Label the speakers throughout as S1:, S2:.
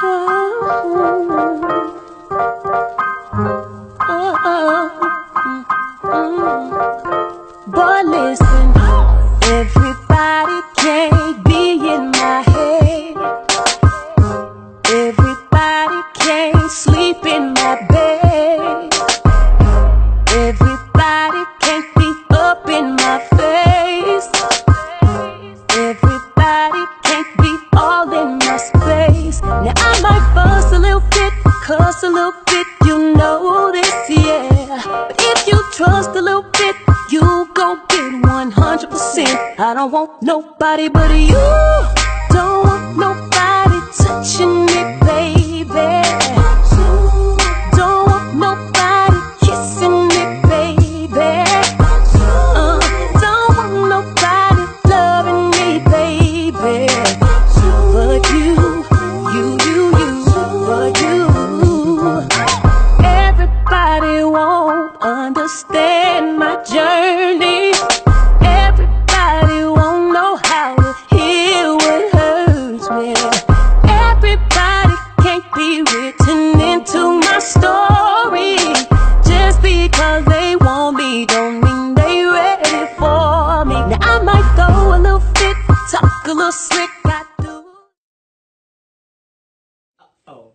S1: Boy, listen, everybody can't be in my head. Everybody can't sleep in my bed. Everybody can't be up in my face. Everybody can't be all in my space. Now I might fuss a little bit, cuss a little bit, you know this, yeah. But if you trust a little bit, you gon' get 100%. I don't want nobody but you. Don't want nobody touching me, baby. Don't want nobody kissing me, baby. Don't want nobody loving me, baby. But you, but you. Everybody won't understand my journey. Everybody won't know how to heal what hurts me. Everybody can't be written into my story. Just because they want me don't mean they ready for me. Now I might go a little fit, talk a little slick, I do.
S2: Oh.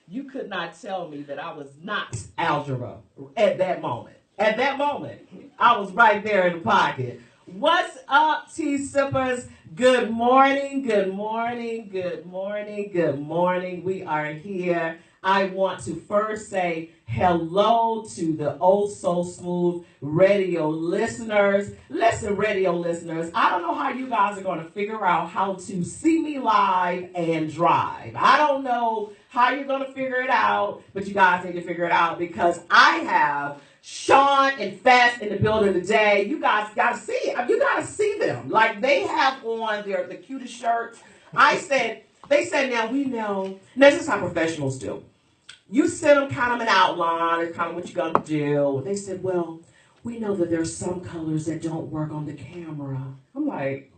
S2: You could not tell me that I was not algebra at that moment. At that moment, I was right there in the pocket. What's up, tea sippers? Good morning, good morning, good morning, good morning. We are here. I want to first say hello to the oh so smooth radio listeners. Listen, radio listeners, I don't know how you guys are going to figure out how to see me live and drive. I don't know how you're going to figure it out, but you guys need to figure it out because I have Shawn and Fess in the building today. You guys got to see it. You got to see them. Like, they have on the cutest shirts. They said, now we know. Now, this is how professionals do. You send them kind of an outline or kind of what you're going to do. They said, well, we know that there's some colors that don't work on the camera. I'm like,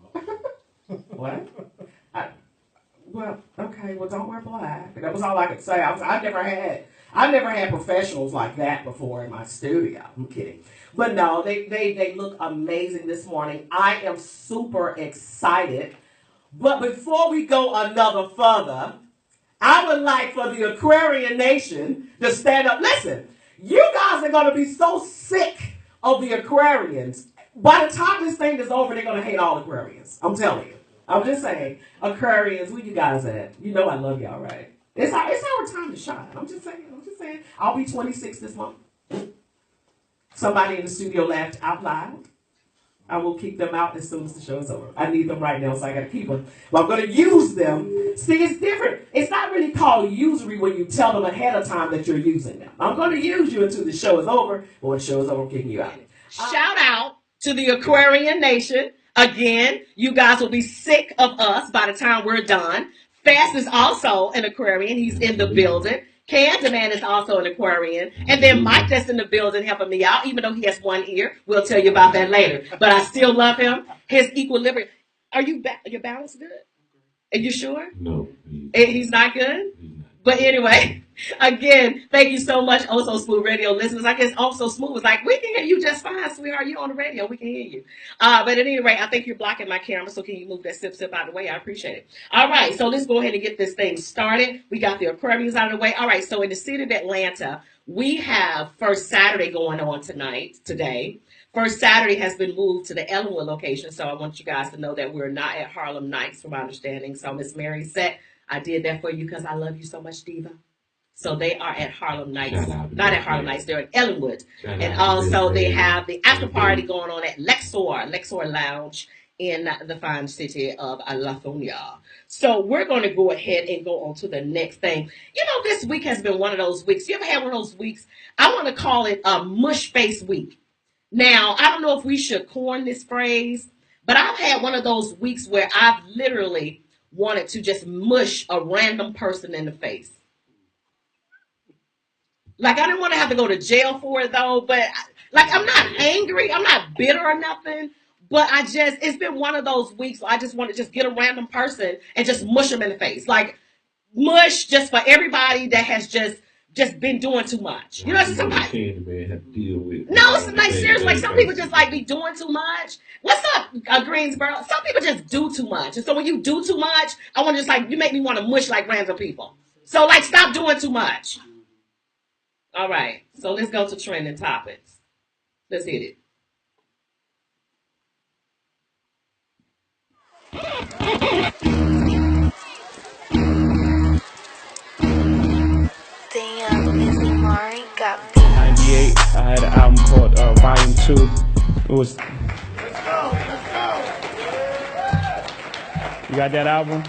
S2: what? Well, okay, well, don't wear black. That was all I could say. I've never had professionals like that before in my studio. I'm kidding. But no, they look amazing this morning. I am super excited. But before we go another further, I would like for the Aquarian Nation to stand up. Listen, you guys are going to be so sick of the Aquarians. By the time this thing is over, they're going to hate all Aquarians. I'm telling you. I'm just saying, Aquarians, where you guys at? You know I love y'all, right? It's our time to shine. I'm just saying. I'll be 26 this month. Somebody in the studio laughed out loud. I will keep them out as soon as the show is over. I need them right now, so I got to keep them. But I'm going to use them. See, it's different. It's not really called usury when you tell them ahead of time that you're using them. I'm going to use you until the show is over. But when the show is over, I'm kicking you out. Shout out to the Aquarian Nation. Again, you guys will be sick of us by the time we're done. Fess is also an Aquarian. He's in the building. CANDYMAN is also an Aquarian. And then Mike that's in the building helping me out, even though he has one ear. We'll tell you about that later. But I still love him. His equilibrium. Are you your balance good? Are you sure?
S3: No.
S2: He's not good? But anyway, again, thank you so much, Oh So Smooth radio listeners. I guess Oh So Smooth was like, we can hear you just fine, sweetheart. You're on the radio. We can hear you. But at any rate, I think you're blocking my camera, so can you move that sip out of the way? I appreciate it. All right, so let's go ahead and get this thing started. We got the Aquarians out of the way. All right, so in the city of Atlanta, we have First Saturday going on today. First Saturday has been moved to the Ellenwood location, so I want you guys to know that we're not at Harlem Nights, from my understanding. So Miss Mary said, I did that for you because I love you so much, Diva. So they are at Harlem Nights. Not at Harlem Nights, they're at Ellenwood. And also they have the after party going on at Lexor Lounge in the fine city of Lithonia. So we're going to go ahead and go on to the next thing. You know, this week has been one of those weeks. You ever had one of those weeks? I want to call it a mush face week. Now, I don't know if we should coin this phrase, but I've had one of those weeks where I've literally wanted to just mush a random person in the face. Like, I didn't want to have to go to jail for it, though, but, I'm not angry. I'm not bitter or nothing, but it's been one of those weeks where I just want to just get a random person and just mush them in the face. Like, mush just for everybody that has just been doing too much. You know, somebody
S3: Candyman had to deal with.
S2: No, it's like seriously, like some people just like be doing too much. What's up, Greensboro? Some people just do too much, and so when you do too much, I want to just like you make me want to mush like random people. So like, stop doing too much. All right, so let's go to trending topics. Let's hit it.
S4: Damn, Miss Lamar got
S5: 98, I had an album called Volume 2. It was. You got that album?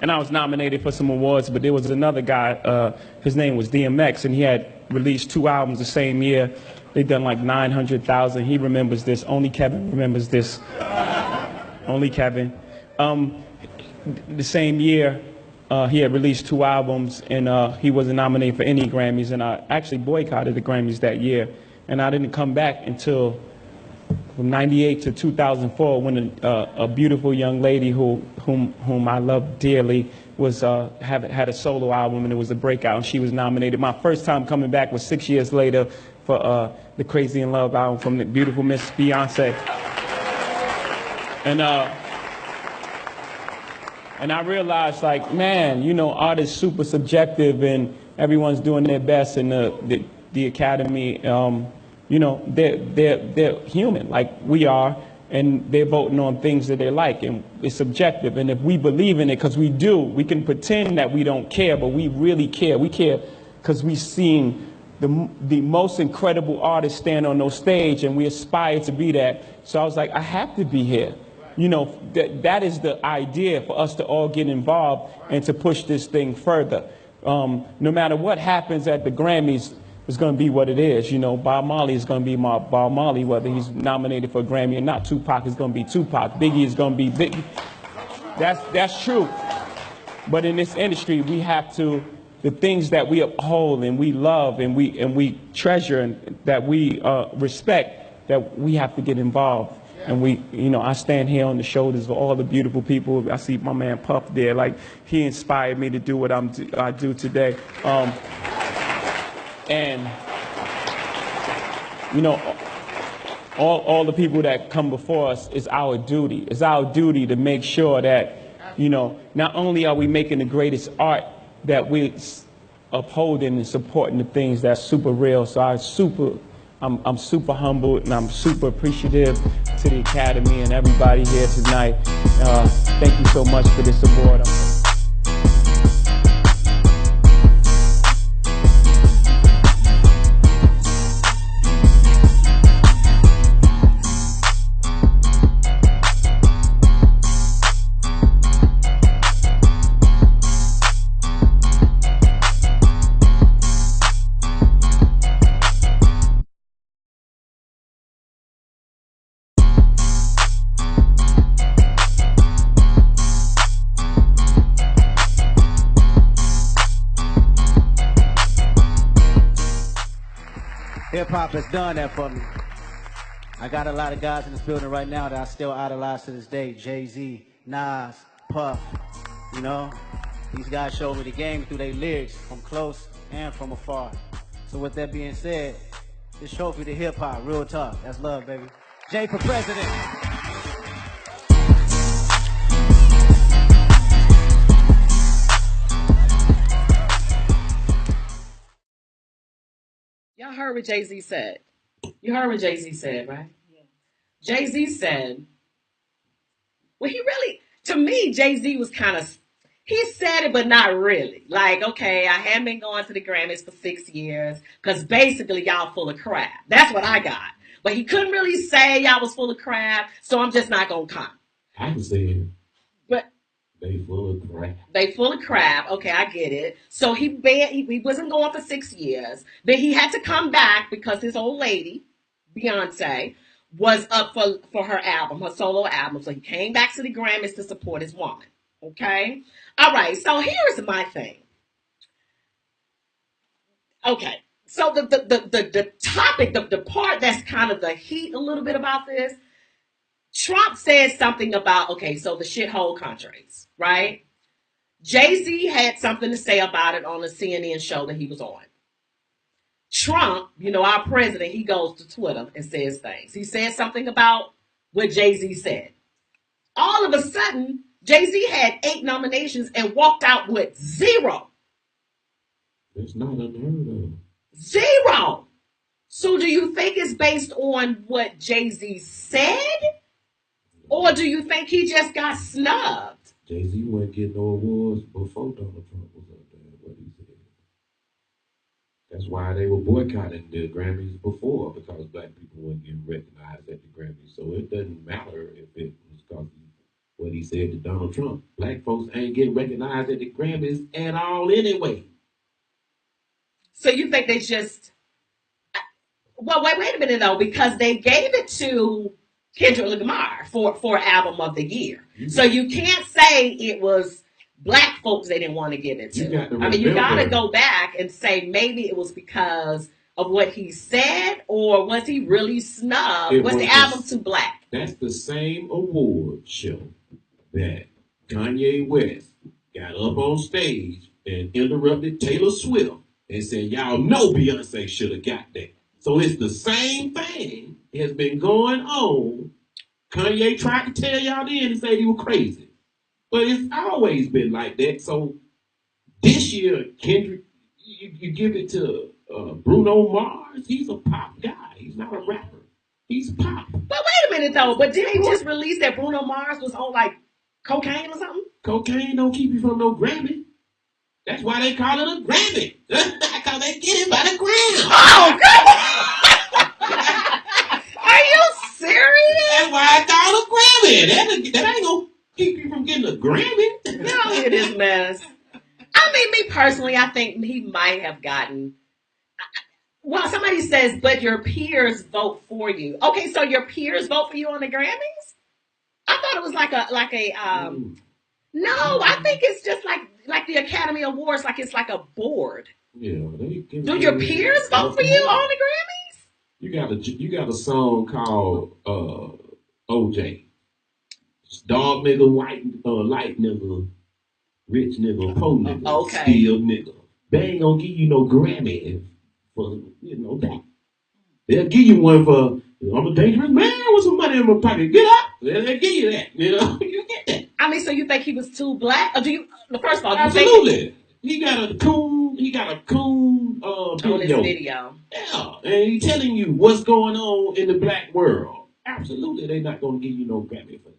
S5: And I was nominated for some awards, but there was another guy, his name was DMX, and he had released 2 albums the same year. They done like 900,000. He remembers this. Only Kevin remembers this. Only Kevin. The same year, he had released 2 albums, and he wasn't nominated for any Grammys, and I actually boycotted the Grammys that year. And I didn't come back until from 98 to 2004 when a beautiful young lady whom I love dearly was had a solo album, and it was a breakout, and she was nominated. My first time coming back was 6 years later for the Crazy in Love album from the beautiful Miss Beyonce. And I realized, like, man, you know, art is super subjective, and everyone's doing their best, and the Academy, you know, they're human like we are, and they're voting on things that they like, and it's subjective. And if we believe in it, because we do, we can pretend that we don't care, but we really care. We care because we've seen the most incredible artists stand on those stage, and we aspire to be that. So I was like, I have to be here. You know, that is the idea, for us to all get involved and to push this thing further. No matter what happens at the Grammys, it's going to be what it is. You know, Bob Marley is going to be Bob Marley, whether he's nominated for a Grammy or not. Tupac is going to be Tupac. Biggie is going to be Biggie. That's true. But in this industry, we have to, the things that we uphold and we love and we treasure and that we respect, that we have to get involved. And we, you know, I stand here on the shoulders of all the beautiful people. I see my man Puff there. Like, he inspired me to do what I do today. And, you know, all the people that come before us, is our duty. It's our duty to make sure that, you know, not only are we making the greatest art, that we're upholding and supporting the things that's super real. So I'm super humbled, and I'm super appreciative to the Academy and everybody here tonight. Thank you so much for this award.
S6: Hip-hop has done that for me. I got a lot of guys in this building right now that I still idolize to this day. Jay-Z, Nas, Puff, you know. These guys showed me the game through their lyrics from close and from afar. So with that being said, this trophy to hip-hop, real talk. That's love, baby. Jay for president.
S2: Y'all heard what Jay-Z said. You heard what Jay-Z said, right? Yeah. Jay-Z said, well, he really, to me, Jay-Z was kind of, he said it, but not really. Like, okay, I haven't been going to the Grammys for 6 years because basically y'all full of crap. That's what I got. But he couldn't really say y'all was full of crap, so I'm just not going to come.
S3: I can say it.
S2: But
S3: they full of crap.
S2: They full of crap. Okay, I get it. So he wasn't going for 6 years. Then he had to come back because his old lady, Beyonce, was up for her album, her solo album. So he came back to the Grammys to support his woman. Okay? All right, so here's my thing. Okay, so the topic, the part that's kind of the heat a little bit about this, Trump said something about, okay, so the shithole countries, right? Jay-Z had something to say about it on the CNN show that he was on. Trump, our president, he goes to Twitter and says things. He said something about what Jay-Z said. All of a sudden, Jay-Z had 8 nominations and walked out with 0.
S3: It's not unheard of.
S2: 0. So do you think it's based on what Jay-Z said? Or do you think he just got snubbed?
S3: Jay-Z wasn't getting no awards before Donald Trump was up there, what he said. That's why they were boycotting the Grammys before, because black people weren't getting recognized at the Grammys. So it doesn't matter if it was because of what he said to Donald Trump. Black folks ain't getting recognized at the Grammys at all anyway.
S2: So you think they just... Well, wait a minute, though, because they gave it to Kendrick Lamar for Album of the Year. So you can't say it was black folks they didn't want to give it to. You got to go back and say maybe it was because of what he said, or was he really snubbed? Was the album too black?
S3: That's the same award show that Kanye West got up on stage and interrupted Taylor Swift and said, y'all know Beyonce should have got that. So it's the same thing has been going on. Kanye tried to tell y'all then and say he was crazy. But it's always been like that. So this year, Kendrick, you give it to Bruno Mars. He's a pop guy. He's not a rapper. He's pop.
S2: But wait a minute, though. But did he just release that Bruno Mars was on, like, cocaine or something?
S3: Cocaine don't keep you from no Grammy. That's why they call it a Grammy. Because they get it by the gram.
S2: Oh, God! Are you serious?
S3: That's why I call it a Grammy. That ain't gonna keep you from getting a Grammy.
S2: No, it is mess. I mean, me personally, I think he might have gotten... Well, somebody says, but your peers vote for you. Okay, so your peers vote for you on the Grammys? I thought it was like a no, I think it's just like the Academy Awards, like it's like a board.
S3: Yeah,
S2: do your peers vote for you on the Grammys?
S3: You got a song called OJ. Dog nigga, white light nigga, rich nigga, poor nigga, still nigga. They ain't gonna give you no Grammy for that. They'll give you one for I'm a dangerous man with some money in my pocket. Get up. They'll give you that. You get that.
S2: I mean, so you think he was too black? Or do you? First of all, do you
S3: absolutely.
S2: Think
S3: he got a coon video.
S2: On his video.
S3: Yeah, and he's telling you what's going on in the black world. Absolutely, they're not going to give you no Grammy for that.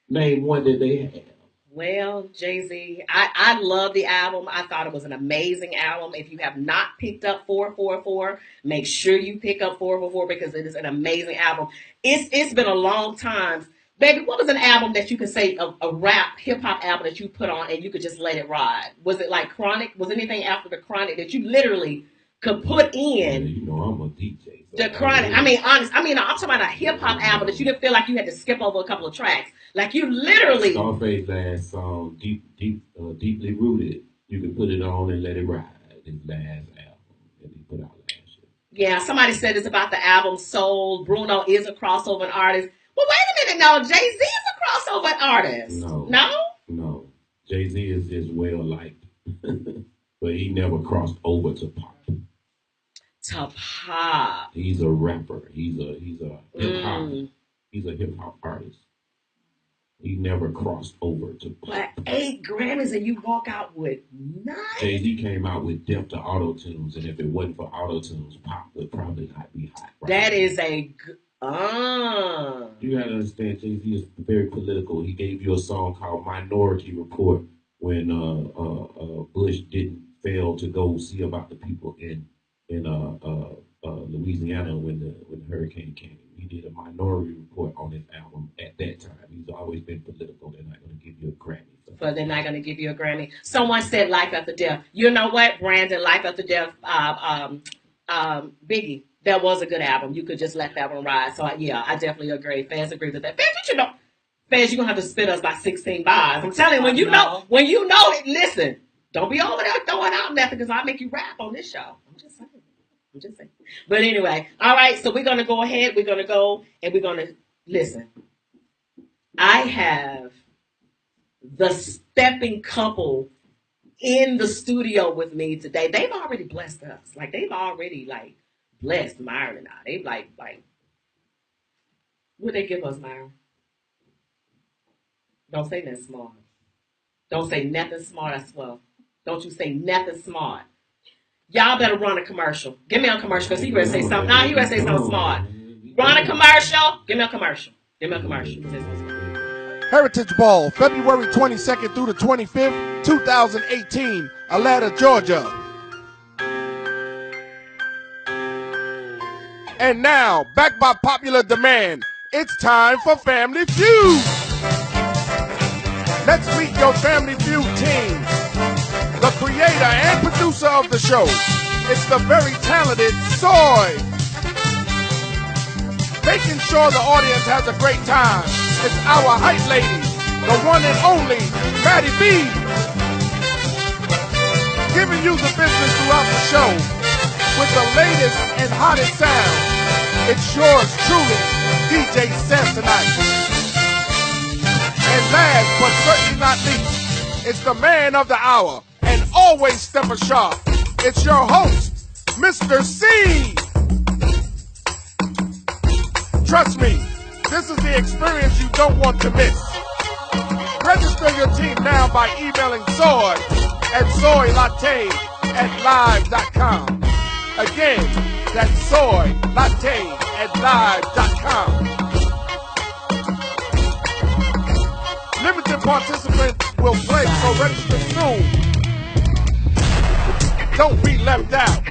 S3: Name one that they have.
S2: Well, Jay-Z, I love the album. I thought it was an amazing album. If you have not picked up 444, make sure you pick up 444 because it is an amazing album. It's been a long time. Baby, what was an album that you could say, a rap, hip-hop album that you put on and you could just let it ride? Was it like Chronic? Was anything after the Chronic that you literally could put in?
S3: Yeah, I'm a DJ.
S2: So the Chronic. I'm talking about a hip-hop album that you didn't feel like you had to skip over a couple of tracks. Like you literally...
S3: Scarface last song, Deeply Rooted. You can put it on and let it ride. His last album that he put out last year.
S2: Yeah, somebody said it's about the album Soul. Bruno is a crossover artist. Well, wait a minute, no. Jay-Z is a crossover artist.
S3: No. Jay-Z is just well liked. But he never crossed over to pop.
S2: To pop.
S3: He's a rapper. He's a hip-hop. He's a hip-hop artist. He never crossed over to pop.
S2: But 8 Grammys and you walk out with 9?
S3: Jay-Z came out with Depth to Auto-Tunes, and if it wasn't for Auto-Tunes, pop would probably not be hot. Right
S2: that
S3: now.
S2: Is a...
S3: You gotta understand, Jay-Z is very political. He gave you a song called Minority Report when Bush didn't fail to go see about the people in Louisiana when the hurricane came. He did a Minority Report on his album at that time. He's always been political. They're not going to give you a Grammy.
S2: But they're not going to give you a Grammy. Someone said Life After Death. You know what, Brandon? Life After Death, Biggie. That was a good album. You could just let that one ride. So, I definitely agree. Fans agree with that. Fans, you're going to have to spit us by 16 bars. I'm telling you, when you know it, listen. Don't be over there throwing out nothing because I'll make you rap on this show. I'm just saying. But anyway, all right, so we're going to go ahead. We're going to go and we're going to listen. I have the stepping couple in the studio with me today. They've already blessed us. Like they've already like blessed Myron and I. They've like what they give us, Myron? Don't say nothing smart. Don't say nothing smart, I swear. Don't you say nothing smart. Y'all better run a commercial. Give me a commercial because he ready to say something. Nah, he ready to say something smart. Run a commercial. Give me a commercial. Give me a commercial.
S7: Heritage Ball, February 22nd through the 25th, 2018, Atlanta, Georgia. And now, back by popular demand, it's time for Family Feud. Let's meet your Family Feud team. The creator and producer of the show, it's the very talented Soy. Making sure the audience has a great time, it's our hype lady, the one and only Maddie B. Giving you the business throughout the show with the latest and hottest sound. It's yours truly, DJ Samsonite. And last but certainly not least, it's the man of the hour and always stepper sharp. It's your host, Mr. C. Trust me, this is the experience you don't want to miss. Register your team now by emailing Soy at soylatte@live.com. Again, that's soylatte@live.com. Limited participants will play, so register soon. Don't be left out.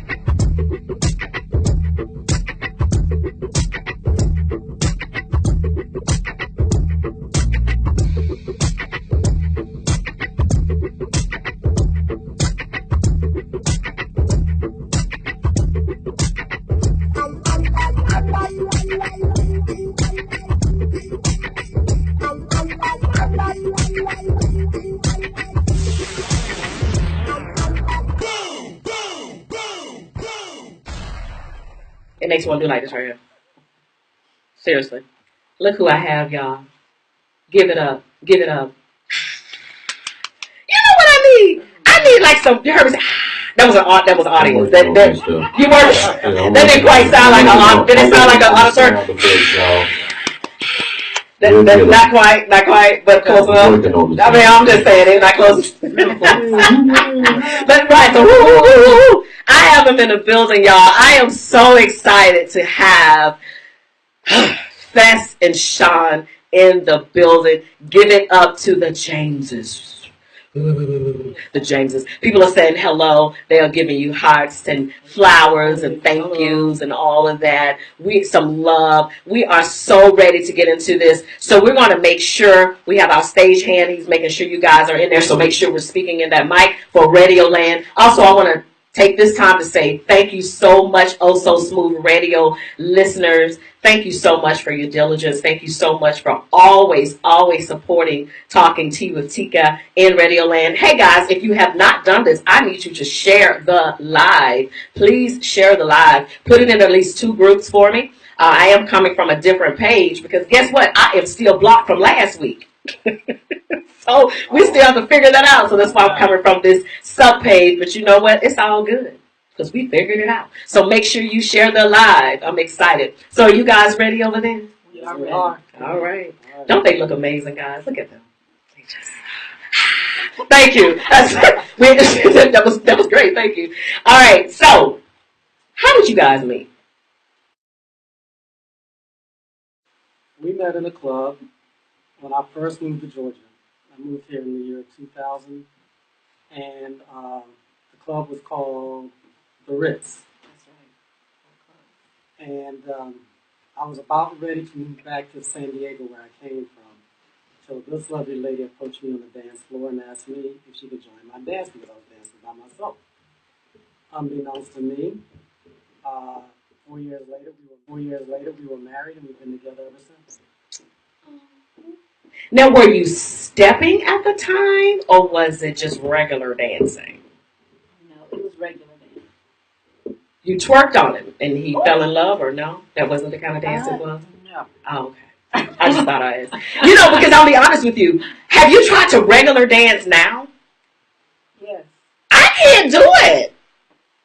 S2: It makes one do like this right here. Seriously. Look who I have, y'all. Give it up. Give it up. You know what I need? I need like some, you heard me say, that was an audience. That you weren't, that didn't quite sound like an, did it sound like an auditor? That's not quite, but close enough. I mean, I'm just saying, it's not close. But right, so woo. I have them in the building, y'all. I am so excited to have Fess and Shawn in the building. Give it up to the Jameses. The Jameses. People are saying hello. They are giving you hearts and flowers and thank yous and all of that. Some love. We are so ready to get into this. So we're going to make sure we have our stage hand. He's making sure you guys are in there. So make sure we're speaking in that mic for Radio Land. Also, I want to take this time to say thank you so much, Oh So Smooth Radio listeners. Thank you so much for your diligence. Thank you so much for always supporting Talking Tea with Tika in Radio Land. Hey guys, if you have not done this, I need you to share the live. Please share the live. Put it in at least 2 groups for me. I am coming from a different page because guess what? I am still blocked from last week. So we still have to figure that out. So that's why I'm coming from this sub page. But you know what? It's all good because we figured it out. So make sure you share the live. I'm excited. So are you guys ready over there?
S8: Yeah, we are.
S2: All right. Don't they look amazing, guys? Look at them. Thank you. That was great. Thank you. All right. So how did you guys meet?
S8: We met in a club when I first moved to Georgia. I moved here in the year 2000, and the club was called The Ritz.
S2: That's right.
S8: And I was about ready to move back to San Diego, where I came from, so this lovely lady approached me on the dance floor and asked me if she could join my dance because I was dancing by myself. Unbeknownst to me, 4 years later, we were married, and we've been together ever since.
S2: Now, were you stepping at the time, or was it just regular dancing?
S9: No, it was regular dancing.
S2: You twerked on him, and he fell in love, or no? That wasn't the kind of dance it was?
S9: No.
S2: Oh, okay. I just thought I asked. You know, because I'll be honest with you. Have you tried to regular dance now?
S9: Yes.
S2: I can't do it.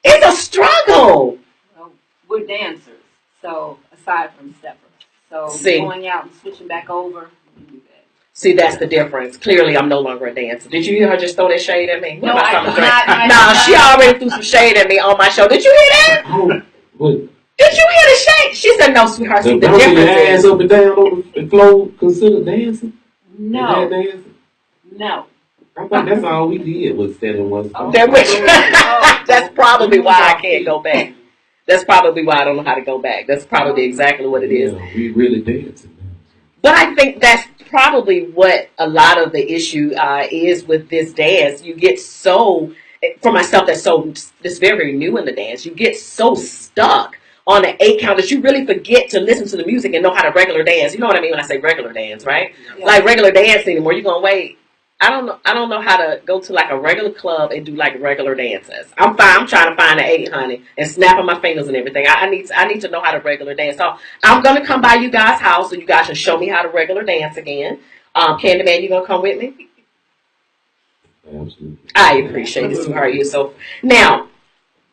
S2: It's a struggle.
S9: Well, we're dancers, so aside from steppers. So
S2: See.
S9: going out and switching back over, we can do that.
S2: See, that's the difference. Clearly, I'm no longer a dancer. Did you hear her just throw that shade at me?
S9: No, I did not.
S2: No, she already threw some shade at me on my show. Did you hear that? Did you hear the shade? She said, no, sweetheart. See, the difference
S3: your
S2: is...
S3: ass up and down on the floor consider dancing?
S9: No.
S3: Dancing?
S9: No.
S3: I thought that's all we did was sit in one spot.
S2: That's probably why I can't go back. That's probably why I don't know how to go back. That's probably exactly what it is.
S3: We really dancing.
S2: But I think that's probably what a lot of the issue is with this dance. You get so, for myself that's very new in the dance, you get so stuck on the 8 count that you really forget to listen to the music and know how to regular dance. You know what I mean when I say regular dance, right? Yeah. Like regular dance anymore. You're going to wait. I don't know how to go to like a regular club and do like regular dances. I'm fine. I'm trying to find an 8, honey, and snapping my fingers and everything. I need to know how to regular dance. So I'm gonna come by you guys' house so you guys can show me how to regular dance again. Candyman, you gonna come with me?
S3: Absolutely.
S2: I appreciate it, sweetheart. You so now,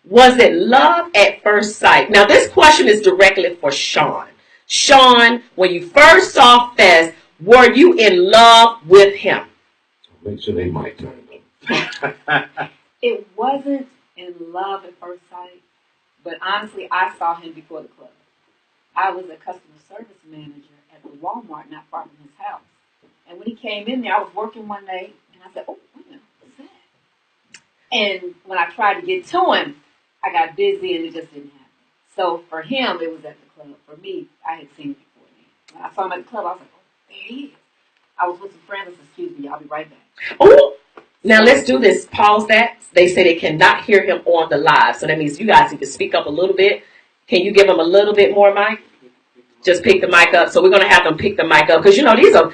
S2: was it love at first sight? Now this question is directly for Shawn. Shawn, when you first saw Fess, were you in love with him?
S3: Make sure they might turn up.
S9: It wasn't in love at first sight, but honestly, I saw him before the club. I was a customer service manager at the Walmart not far from his house. And when he came in there, I was working one day, and I said, oh, wait a minute, what's that? And when I tried to get to him, I got busy, and it just didn't happen. So for him, it was at the club. For me, I had seen him before then. When I saw him at the club, I was like, oh, there he is. I was with some friends. I said, excuse me, I'll be right back.
S2: Oh, now let's do this. Pause that. They say they cannot hear him on the live. So that means you guys need to speak up a little bit. Can you give them a little bit more mic? Just pick the mic up. So we're going to have them pick the mic up. Because, you know, these are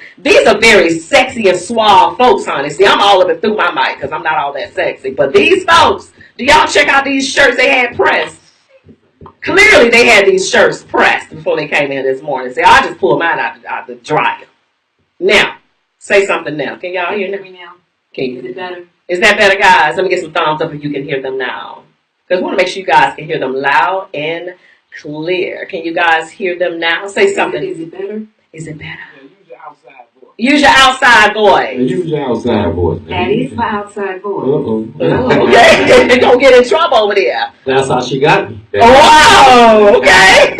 S2: very sexy and suave folks, honey. See, I'm all of it through my mic because I'm not all that sexy. But these folks, do y'all check out these shirts they had pressed? Clearly they had these shirts pressed before they came in this morning. See, I just pulled mine out the dryer. Now, say something now. Can y'all hear me
S9: now?
S2: Can you?
S9: Is it better?
S2: Is that better, guys? Let me get some thumbs up if you can hear them now. Because I want to make sure you guys can hear them loud and clear. Can you guys hear them now? Say something.
S9: Is it better?
S2: Is it better?
S10: Yeah, use your outside voice.
S2: Use your outside voice.
S3: Use your outside voice.
S9: That is my outside voice.
S2: Okay. They're going to get in trouble over there.
S6: That's how she got me.
S2: Oh, wow. Okay.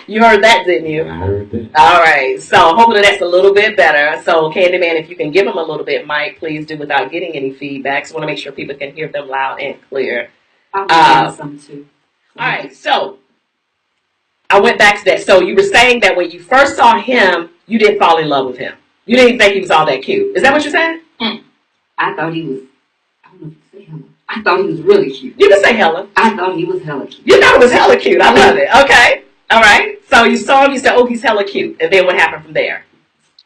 S2: You heard that, didn't you?
S3: I heard that.
S2: All right. So hopefully that's a little bit better. So Candyman, if you can give them a little bit, Mike, please do without getting any feedback. So I want to make sure people can hear them loud and clear.
S9: I'll give some too.
S2: All right. So I went back to that. So you were saying that when you first saw him, you didn't fall in love with him. You didn't think he was all that cute. Is that what you're saying?
S9: I thought he was, I don't know if you say hella. I thought he was really cute.
S2: You can say hella.
S9: I thought he was hella cute.
S2: You thought it was hella cute. I love it. Okay. All right. So you saw him, you said, oh, he's hella cute. And then what happened from there?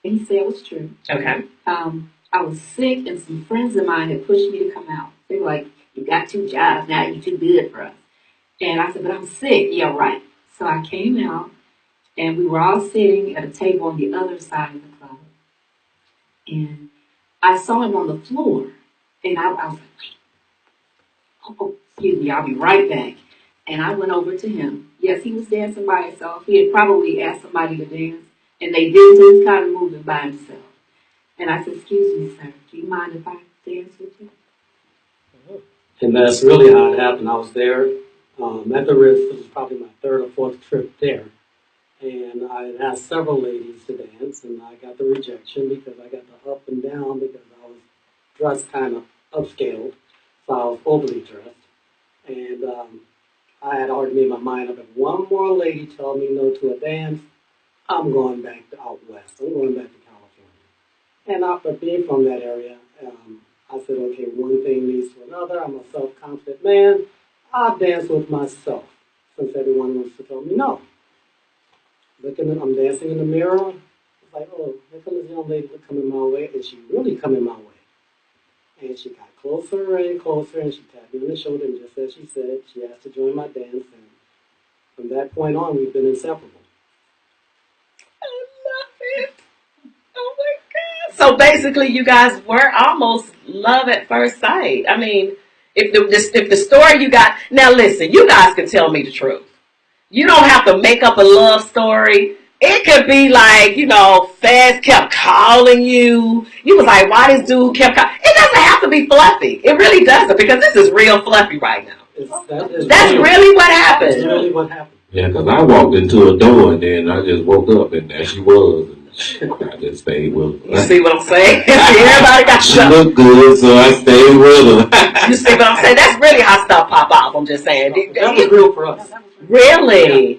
S9: And he said it was true.
S2: Okay.
S9: I was sick, and some friends of mine had pushed me to come out. They were like, you got 2 jobs now, you're too good for us. And I said, but I'm sick. Yeah, right. So I came out, and we were all sitting at a table on the other side of the club. And I saw him on the floor. And I was like, oh, excuse me, I'll be right back. And I went over to him. Yes, he was dancing by himself. He had probably asked somebody to dance. And they did, so he was kind of moving by himself. And I said, excuse me, sir, do you mind if I dance with you?
S8: And that's really how it happened. I was there at the Ritz. It was probably my 3rd or 4th trip there. And I had asked several ladies to dance, and I got the rejection because I got the up and down because I was dressed kind of upscaled. So I was overly dressed. And I had already made my mind up. If one more lady told me no to a dance, I'm going back to out west. I'm going back to California. And after being from that area, I said, okay, one thing leads to another. I'm a self-confident man. I'll dance with myself since everyone wants to tell me no. I'm dancing in the mirror. It's like, oh, here comes this young lady coming my way. And she really coming my way. And she got closer and closer, and she tapped me on the shoulder, and just as she said, she asked to join my dance. And from that point on, we've been inseparable.
S2: I So basically, you guys were almost love at first sight. I mean, if the story you got, now listen, you guys can tell me the truth. You don't have to make up a love story. It could be like, you know, Fess kept calling you. You was like, why this dude kept calling? It doesn't have to be fluffy. It really doesn't, because this is real fluffy right now. That's really what happened.
S8: That's really what happened.
S3: Yeah, because I walked into a door and then I just woke up and there she was. And I just stayed with her.
S2: You see what I'm saying? Everybody got
S3: she looked good, so I stayed with her.
S2: You see what I'm saying? That's really how stuff pop off. I'm just saying.
S8: That was real for us.
S2: Really?
S8: Yeah.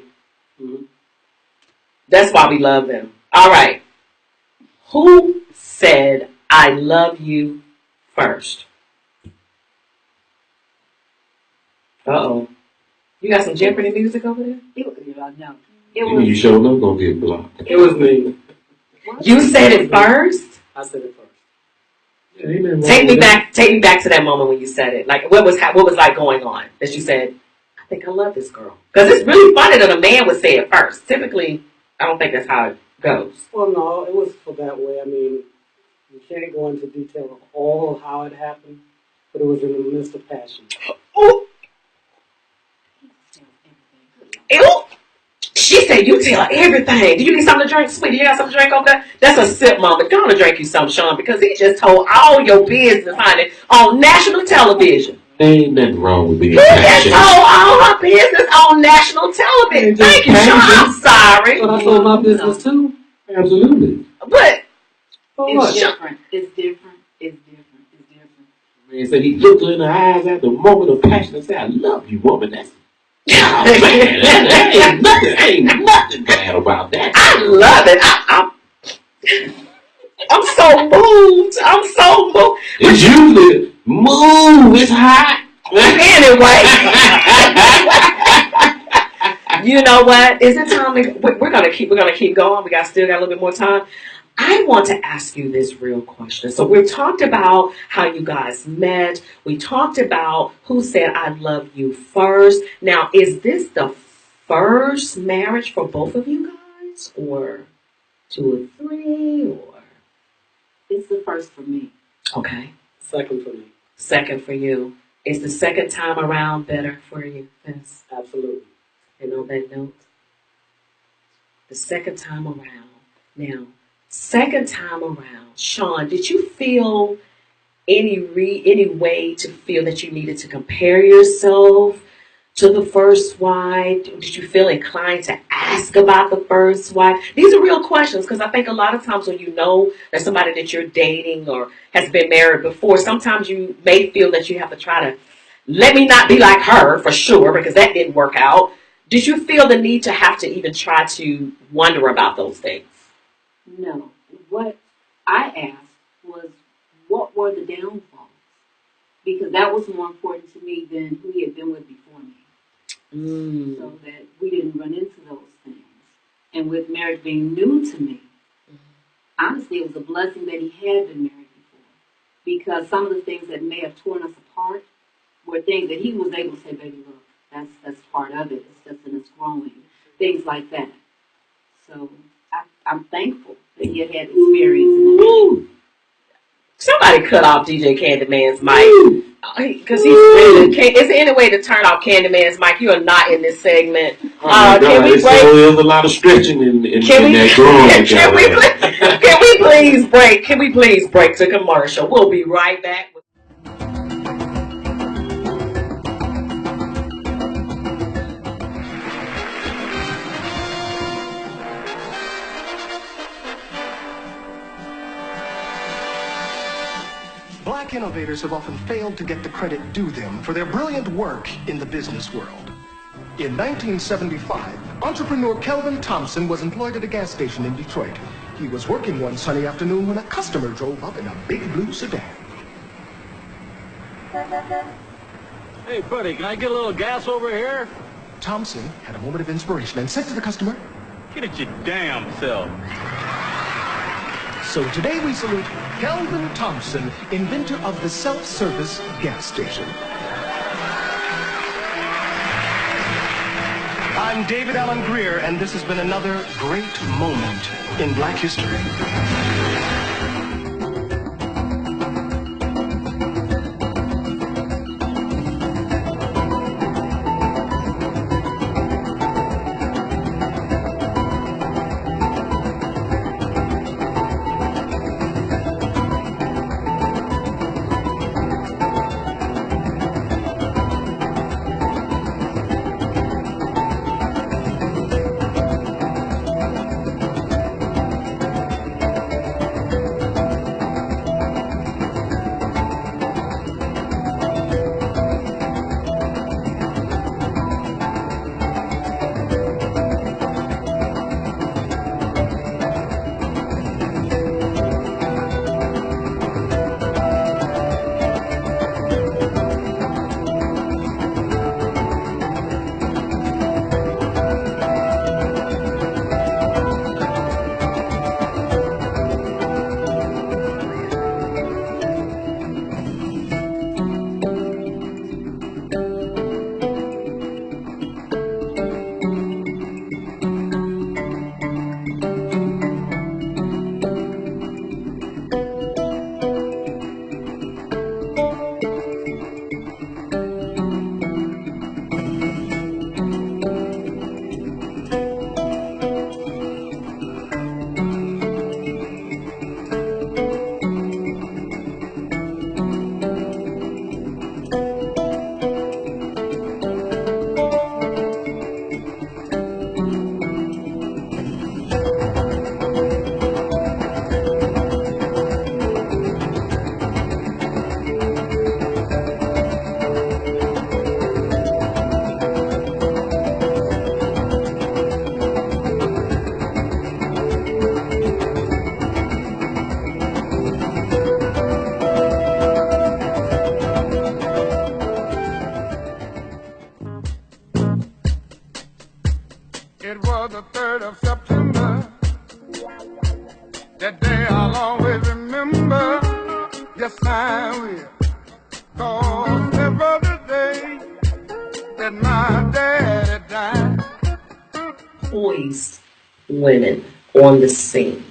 S8: Mm-hmm.
S2: That's why we love them. All right. Who said I love you first? Uh-oh. You got some Jeopardy music over there?
S9: No.
S3: You sure enough gonna get blocked.
S8: It was me.
S2: You said it first?
S8: I said it first.
S3: Yeah,
S2: Take me back to that moment when you said it. Like, what was like going on that you said, I think I love this girl? Because it's really funny that a man would say it first. Typically, I don't think that's how it goes.
S8: Well, no, it was for that way. I mean, we can't go into detail of all of how it happened, but it was in the midst of passion.
S2: Oh. Ew. She said, you tell everything. Do you need something to drink, sweetie? You got something to drink over there? That's a sip moment. Go on and drink you something, Shawn, because he just told all your business, honey, on national television.
S3: Ain't nothing wrong with being
S2: He just
S3: passionate.
S2: told all her business on national television. Thank you, Shawn. I'm sorry.
S8: But I told my business too.
S3: Absolutely.
S2: But
S9: it's different. It's different. It's different. It's different.
S3: Man said he looked her in the eyes at the moment of passion and said, I love you, woman. That's oh, man, ain't nothing bad about that.
S2: I love it. I'm so moved. I'm so moved.
S3: It's usually move. It's hot.
S2: Anyway, you know what? Is it time? We're gonna keep going. We still got a little bit more time. I want to ask you this real question. So we've talked about how you guys met. We talked about who said I love you first. Now, is this the first marriage for both of you guys, or 2 or 3, or?
S9: It's the first for me.
S2: Okay.
S8: Second for me.
S2: Second for you. Is the second time around better for you? Yes.
S8: Absolutely.
S2: And on that note, the second time around. Now, second time around, Shawn, did you feel any way to feel that you needed to compare yourself to the first wife? Did you feel inclined to ask about the first wife? These are real questions, because I think a lot of times when you know that somebody that you're dating or has been married before, sometimes you may feel that you have to try to, let me not be like her for sure, because that didn't work out. Did you feel the need to have to even try to wonder about those things?
S9: No. What I asked was, what were the downfalls? Because that was more important to me than who he had been with before me. So that we didn't run into those things. And with marriage being new to me, honestly, it was a blessing that he had been married before. Because some of the things that may have torn us apart were things that he was able to say, baby, look, that's part of it. It's just in us growing. Things like that. So I'm thankful that he had experience in that.
S2: Somebody cut off DJ Candyman's mic. Because he's really, is there any way to turn off Candyman's mic? You are not in this segment. Can we break?
S3: There's a lot of stretching in that growing.
S2: Can we please break? Can we please break to commercial? We'll be right back.
S10: Black innovators have often failed to get the credit due them for their brilliant work in the business world. In 1975, entrepreneur Kelvin Thompson was employed at a gas station in Detroit. He was working one sunny afternoon when a customer drove up in a big blue sedan.
S11: Hey, buddy, can I get a little gas over here?
S10: Thompson had a moment of inspiration and said to the customer,
S11: "Get it your damn self."
S10: So today we salute Kelvin Thompson, inventor of the self-service gas station. I'm David Allen Greer, and this has been another great moment in Black history.
S7: Yes, I will. 'Cause there was a day that my daddy died.
S2: Poised women on the scene.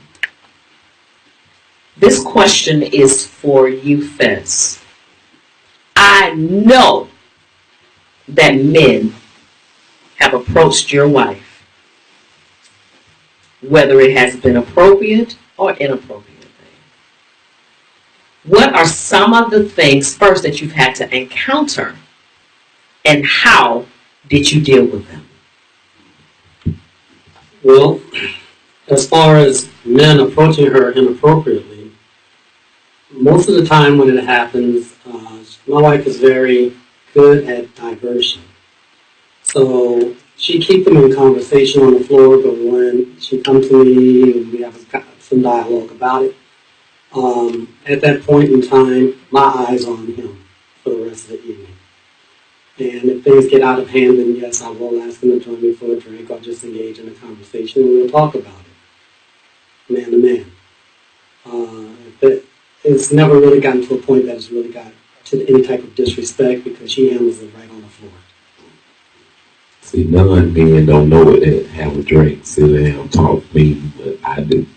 S2: This question is for you, Fess. I know that men have approached your wife, whether it has been appropriate or inappropriate. What are some of the things first that you've had to encounter, and how did you deal with them?
S8: Well, as far as men approaching her inappropriately, most of the time when it happens, my wife is very good at diversion. So she keeps them in conversation on the floor, but when she comes to me and we have some dialogue about it, at that point in time, my eyes on him for the rest of the evening. And if things get out of hand, then yes, I will ask him to join me for a drink or just engage in a conversation and we'll talk about it, man to man. But it's never really gotten to a point that it's really got to any type of disrespect because she handles it right on the floor.
S3: See, none men don't know it and have a drink, sit down, talk to me, but I do.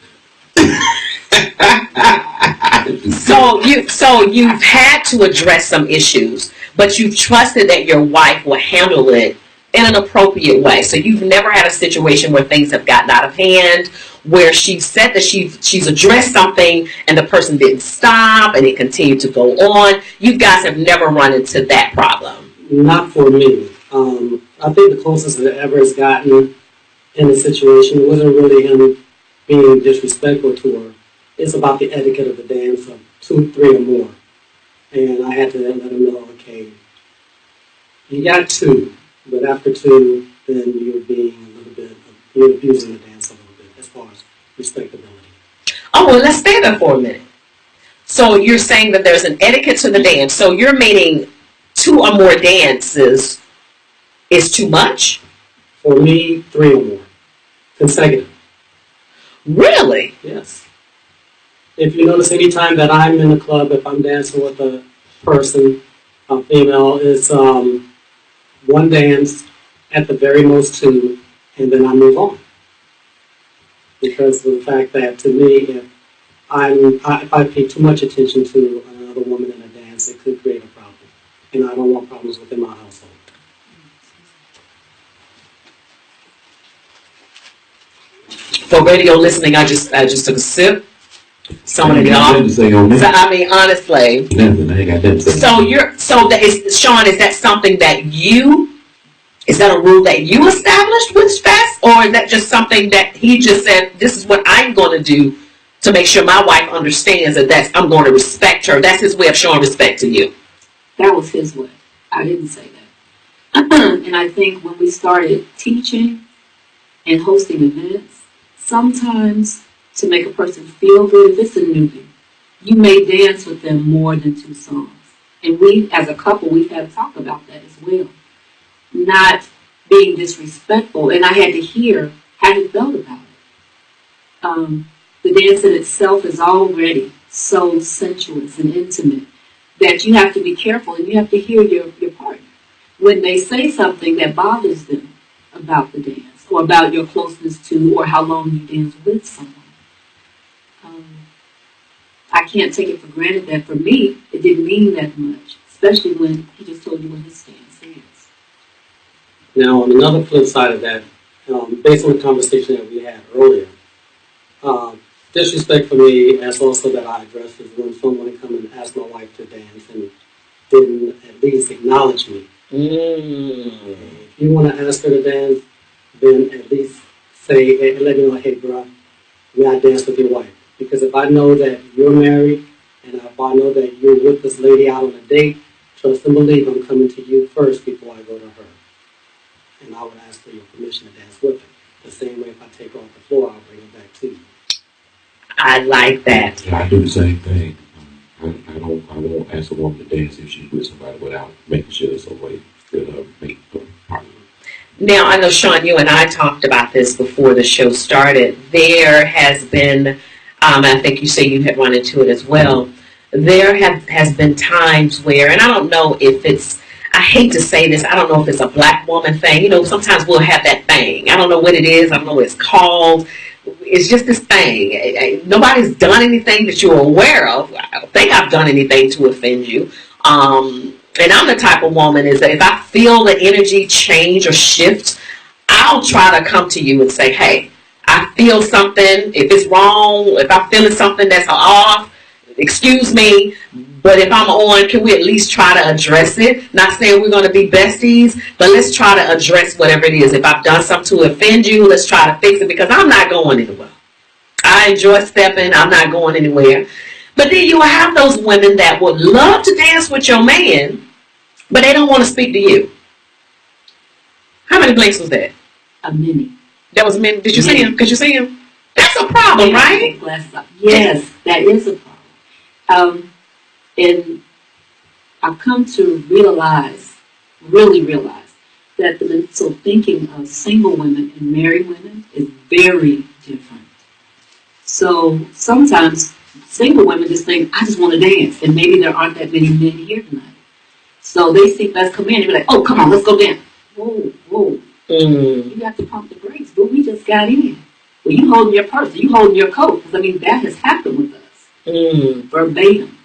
S2: So you've had to address some issues, but you've trusted that your wife will handle it in an appropriate way. So you've never had a situation where things have gotten out of hand, where she said that she's addressed something and the person didn't stop and it continued to go on. You guys have never run into that problem.
S8: Not for me. I think the closest it ever has gotten in a situation wasn't really him being disrespectful to her. It's about the etiquette of the dance of 2, 3 or more. And I had to let him know, okay, you got 2, but after 2, then you're abusing the dance a little bit as far as respectability.
S2: Oh, well, let's stay there for a minute. So you're saying that there's an etiquette to the dance. So you're meaning 2 or more dances is too much?
S8: For me, 3 or more. Consecutive.
S2: Really?
S8: Yes. If you notice, any time that I'm in a club, if I'm dancing with a person, a female, it's 1 dance, at the very most 2, and then I move on. Because of the fact that, to me, if I pay too much attention to another woman in a dance, it could create a problem. And I don't want problems within my household.
S2: For radio listening, I just took a sip. Some of y'all. I mean, honestly. Shawn, is that something that is that a rule that you established with Fess, or is that just something that he just said, this is what I'm going to do to make sure my wife understands that I'm going to respect her? That's his way of showing respect to you.
S9: That was his way. I didn't say that. And I think when we started teaching and hosting events, sometimes to make a person feel good, if it's a newbie, you may dance with them more than 2 songs. And we, as a couple, we've had to talk about that as well. Not being disrespectful. And I had to hear how he felt about it. The dance in itself is already so sensuous and intimate that you have to be careful and you have to hear your partner. When they say something that bothers them about the dance or about your closeness to or how long you dance with someone, I can't take it for granted that for me, it didn't mean that much, especially when he just told you what his stance is.
S8: Now, on another flip side of that, based on the conversation that we had earlier, disrespect for me, as also that I addressed, is when someone come and ask my wife to dance and didn't at least acknowledge me. If you want to ask her to dance, then at least say, hey, let me know, hey, bro, we gotta dance with your wife. Because if I know that you're married, and if I know that you're with this lady out on a date, trust and believe I'm coming to you first before I go to her. And I would ask for your permission to dance with her. The same way if I take her off the floor, I'll bring her back to you.
S2: I like that.
S3: I do the same thing. I won't ask a woman to dance if she's with somebody without making sure it's a way to make her partner.
S2: Now, I know, Shawn, you and I talked about this before the show started. There has been, I think you say you had run into it as well, there has been times where, and I don't know if it's, I hate to say this, I don't know if it's a black woman thing. You know, sometimes we'll have that thing. I don't know what it is. I don't know what it's called. It's just this thing. Nobody's done anything that you're aware of. I don't think I've done anything to offend you. And I'm the type of woman is that if I feel the energy change or shift, I'll try to come to you and say, hey, I feel something. If it's wrong, if I'm feeling something that's off, excuse me. But if I'm on, can we at least try to address it? Not saying we're going to be besties, but let's try to address whatever it is. If I've done something to offend you, let's try to fix it, because I'm not going anywhere. I enjoy stepping. I'm not going anywhere. But then you will have those women that would love to dance with your man, but they don't want to speak to you. How many blinks was that?
S9: A many.
S2: That was many. Did you see him? Could you see him? That's a problem, right?
S9: Yes, that is a problem. And I've come to realize, really realize, that the mental thinking of single women and married women is very different. So sometimes single women just think, I just want to dance, and maybe there aren't that many men here tonight. So they see us come in and be like, oh, come on, let's go dance. Whoa, whoa. You have to pump the brakes, but we just got in. Well, you holding your purse, you holding your coat, because I mean, that has happened with us. Verbatim.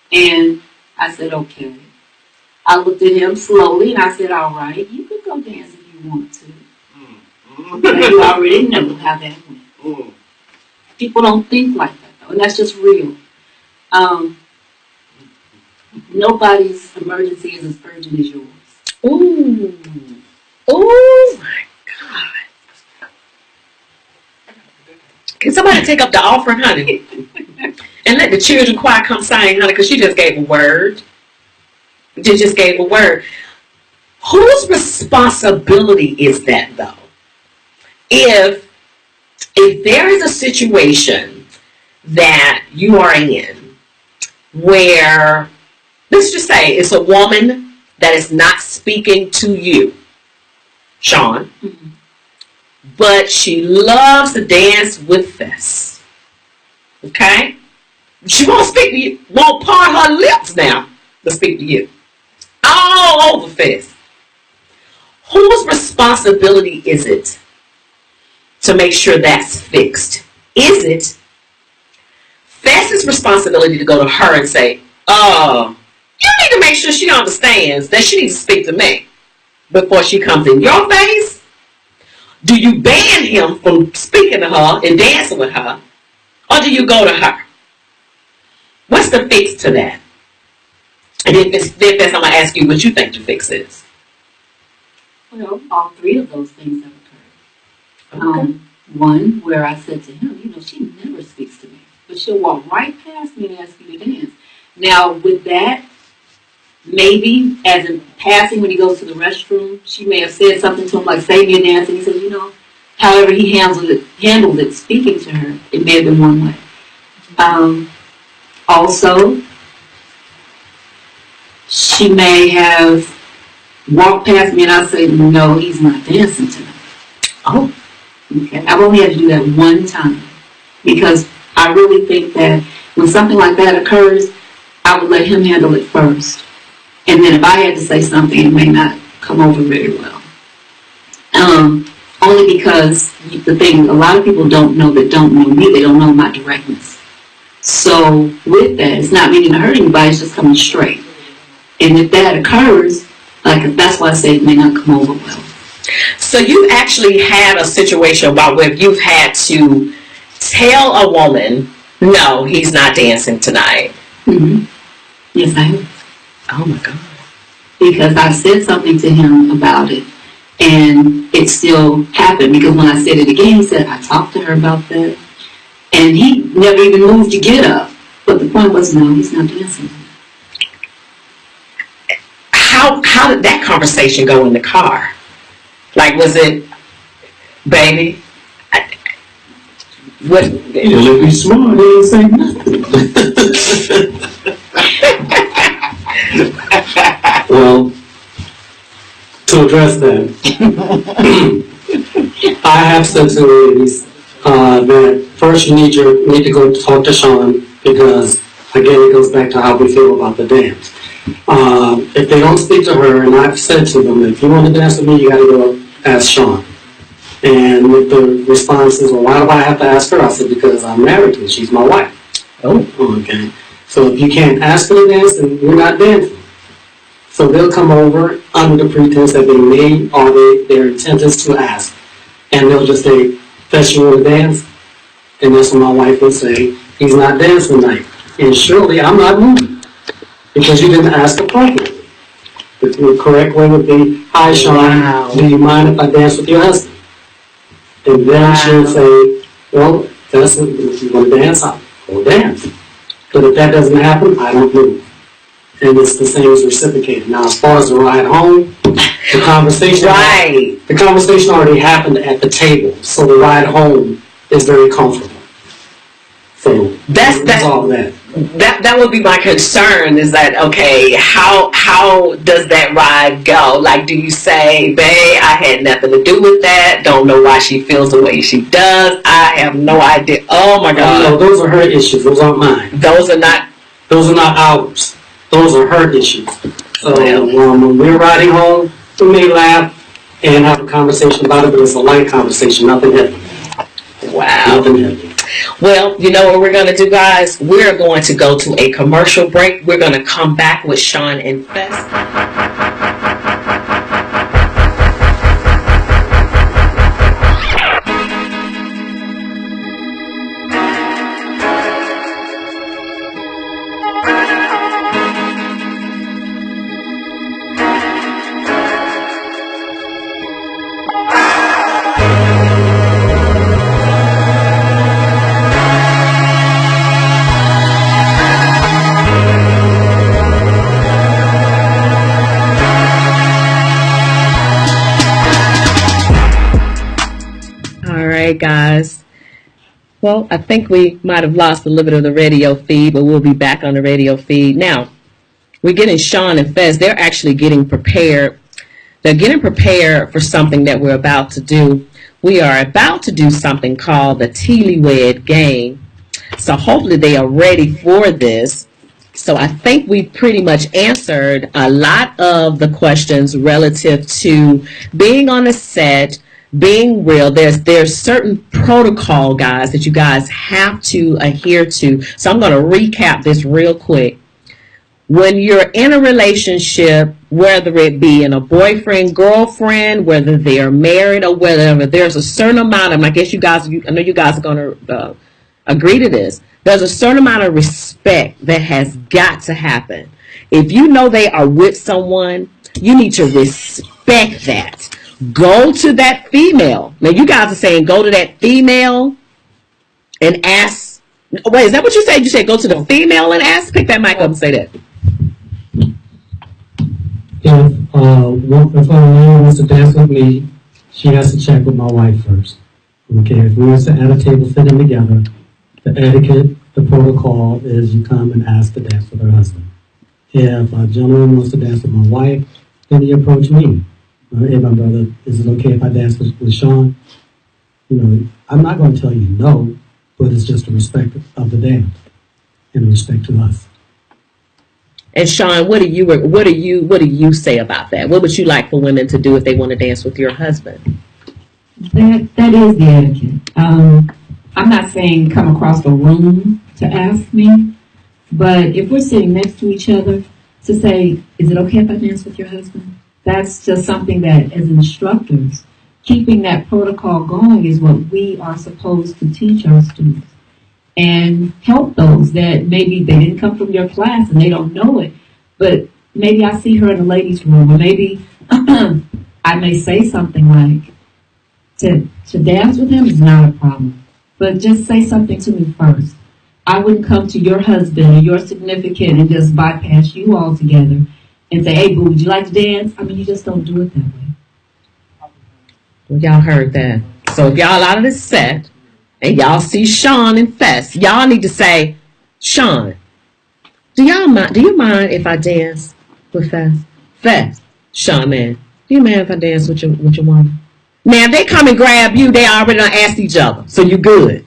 S9: And I said, okay. I looked at him slowly and I said, all right, you could go dance if you want to. And you already know how that went. People don't think like that, though, and that's just real. Nobody's emergency is as urgent as yours.
S2: Ooh. Oh my God. Can somebody take up the offering, honey? And let the children choir come sing, honey, because she just gave a word. She just gave a word. Whose responsibility is that, though? If there is a situation that you are in where, let's just say it's a woman that is not speaking to you, Shawn, but she loves to dance with Fess. Okay? She won't speak to you, won't part her lips now to speak to you. All over Fess. Whose responsibility is it to make sure that's fixed? Is it Fess's responsibility to go to her and say, you need to make sure she understands that she needs to speak to me before she comes in your face? Do you ban him from speaking to her and dancing with her? Or do you go to her? What's the fix to that? And if it's Fess, I'm going to ask you what you think the fix is.
S9: Well, all three of those things have occurred. Okay. One, where I said to him, you know, she never speaks to me, but she'll walk right past me and ask me to dance. Now, with that, maybe as in passing when he goes to the restroom, she may have said something to him like, save me a dance, and he said, you know, however he handled it speaking to her, it may have been one way. Also, she may have walked past me and I say, no, he's not dancing tonight. Oh, okay. I've only had to do that one time because I really think that when something like that occurs, I would let him handle it first. And then if I had to say something, it may not come over very well. Only because the thing, a lot of people don't know me, they don't know my directness. So with that, it's not meaning to hurt anybody, it's just coming straight. And if that occurs, like that's why I say it may not come over well.
S2: So you've actually had a situation where you've had to tell a woman, no, he's not dancing tonight.
S9: Mm-hmm. Yes, I have.
S2: Oh my God.
S9: Because I said something to him about it, and it still happened. Because when I said it again, he said, I talked to her about that. And he never even moved to get up. But the point was, no, he's not dancing.
S2: How did that conversation go in the car? Like, was it, baby? What?
S3: It'll be smart. They ain't say nothing.
S12: Well, to address that, I have said to the ladies that first you need to go talk to Shawn because again, it goes back to how we feel about the dance. If they don't speak to her, and I've said to them, if you want to dance with me, you got to go ask Shawn. And with the response is, well, why do I have to ask her? I said, because I'm married to her. She's my wife. Oh, okay. So if you can't ask her to dance, then we're not dancing. So they'll come over under the pretense that they may, or their intent is to ask. And they'll just say, Fess, you want to dance? And that's when my wife will say, he's not dancing tonight. And surely I'm not moving. Because you didn't ask appropriately. The correct way would be, hi Shawn, do you mind if I dance with your husband? And then she'll say, well, Fess, if you want to dance, I'll go dance. But if that doesn't happen, I don't move. And it's the same as reciprocated. Now, as far as the ride home, the conversation, the conversation already happened at the table, so the ride home is very comfortable. So that's all that.
S2: That would be my concern, is that, okay, how does that ride go? Like, do you say, babe, I had nothing to do with that, don't know why she feels the way she does, I have no idea. Oh my God.
S12: No, those are her issues, those aren't mine.
S2: Those are not
S12: ours. Those are her issues. So when we're riding home, we may laugh and have a conversation about it, but it's a light conversation, nothing heavy.
S2: Wow.
S12: Nothing heavy.
S2: Well, you know what we're going to do, guys? We're going to go to a commercial break. We're going to come back with Shawn and Fess. Guys, well, I think we might have lost a little bit of the radio feed, but we'll be back on the radio feed. Now, we're getting Shawn and Fess. They're actually getting prepared. They're getting prepared for something that we're about to do. We are about to do something called the Tealywed game. So hopefully they are ready for this. So I think we pretty much answered a lot of the questions relative to being on the set, being real. There's certain protocol, guys, that you guys have to adhere to. So I'm going to recap this real quick. When you're in a relationship, whether it be in a boyfriend, girlfriend, whether they're married or whatever, there's a certain amount of, I guess you guys, I know you guys are going to agree to this. There's a certain amount of respect that has got to happen. If you know they are with someone, you need to respect that. Go to that female. Now, you guys are saying go to that female and ask. Wait, is that what you said? You said go to the female and ask? Pick that mic up and say that.
S12: If a man wants to dance with me, she has to check with my wife first. Okay, if we were at a table sitting together, the etiquette, the protocol is you come and ask to dance with her husband. If a gentleman wants to dance with my wife, then he approach me. Hey, my brother, is it okay if I dance with Shawn? You know, I'm not going to tell you no, but it's just a respect of the dance and a respect to us.
S2: And Shawn, what do you say about that? What would you like for women to do if they want to dance with your husband?
S9: That is the etiquette. I'm not saying come across the room to ask me, but if we're sitting next to each other, to say, is it okay if I dance with your husband? That's just something that, as instructors, keeping that protocol going is what we are supposed to teach our students. And help those that maybe they didn't come from your class and they don't know it, but maybe I see her in the ladies' room, or maybe I may say something like, to dance with him is not a problem, but just say something to me first. I wouldn't come to your husband or your significant and just bypass you altogether and say, hey, boo, would you like to dance? I mean, you just don't do it that way.
S2: Well, y'all heard that. So if y'all out of this set and y'all see Shawn and Fess, y'all need to say, Shawn, do you mind if I dance with Fess? Fess, Shawn, man, do you mind if I dance with your woman? Now, if they come and grab you, they already done asked each other, so you good.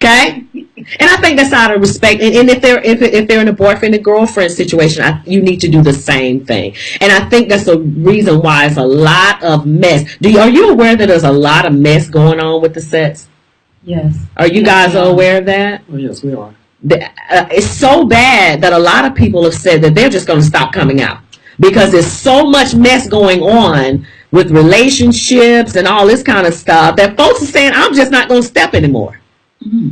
S13: Okay? And I think that's out of respect. And if they're in a boyfriend and girlfriend situation, you need to do the same thing. And I think that's the reason why it's a lot of mess. Are you aware that there's a lot of mess going on with the sets?
S9: Yes.
S13: Are you guys aware of that?
S8: Oh, yes, we are.
S13: It's so bad that a lot of people have said that they're just going to stop coming out because there's so much mess going on with relationships and all this kind of stuff that folks are saying, I'm just not going to step anymore.
S9: Mm-hmm.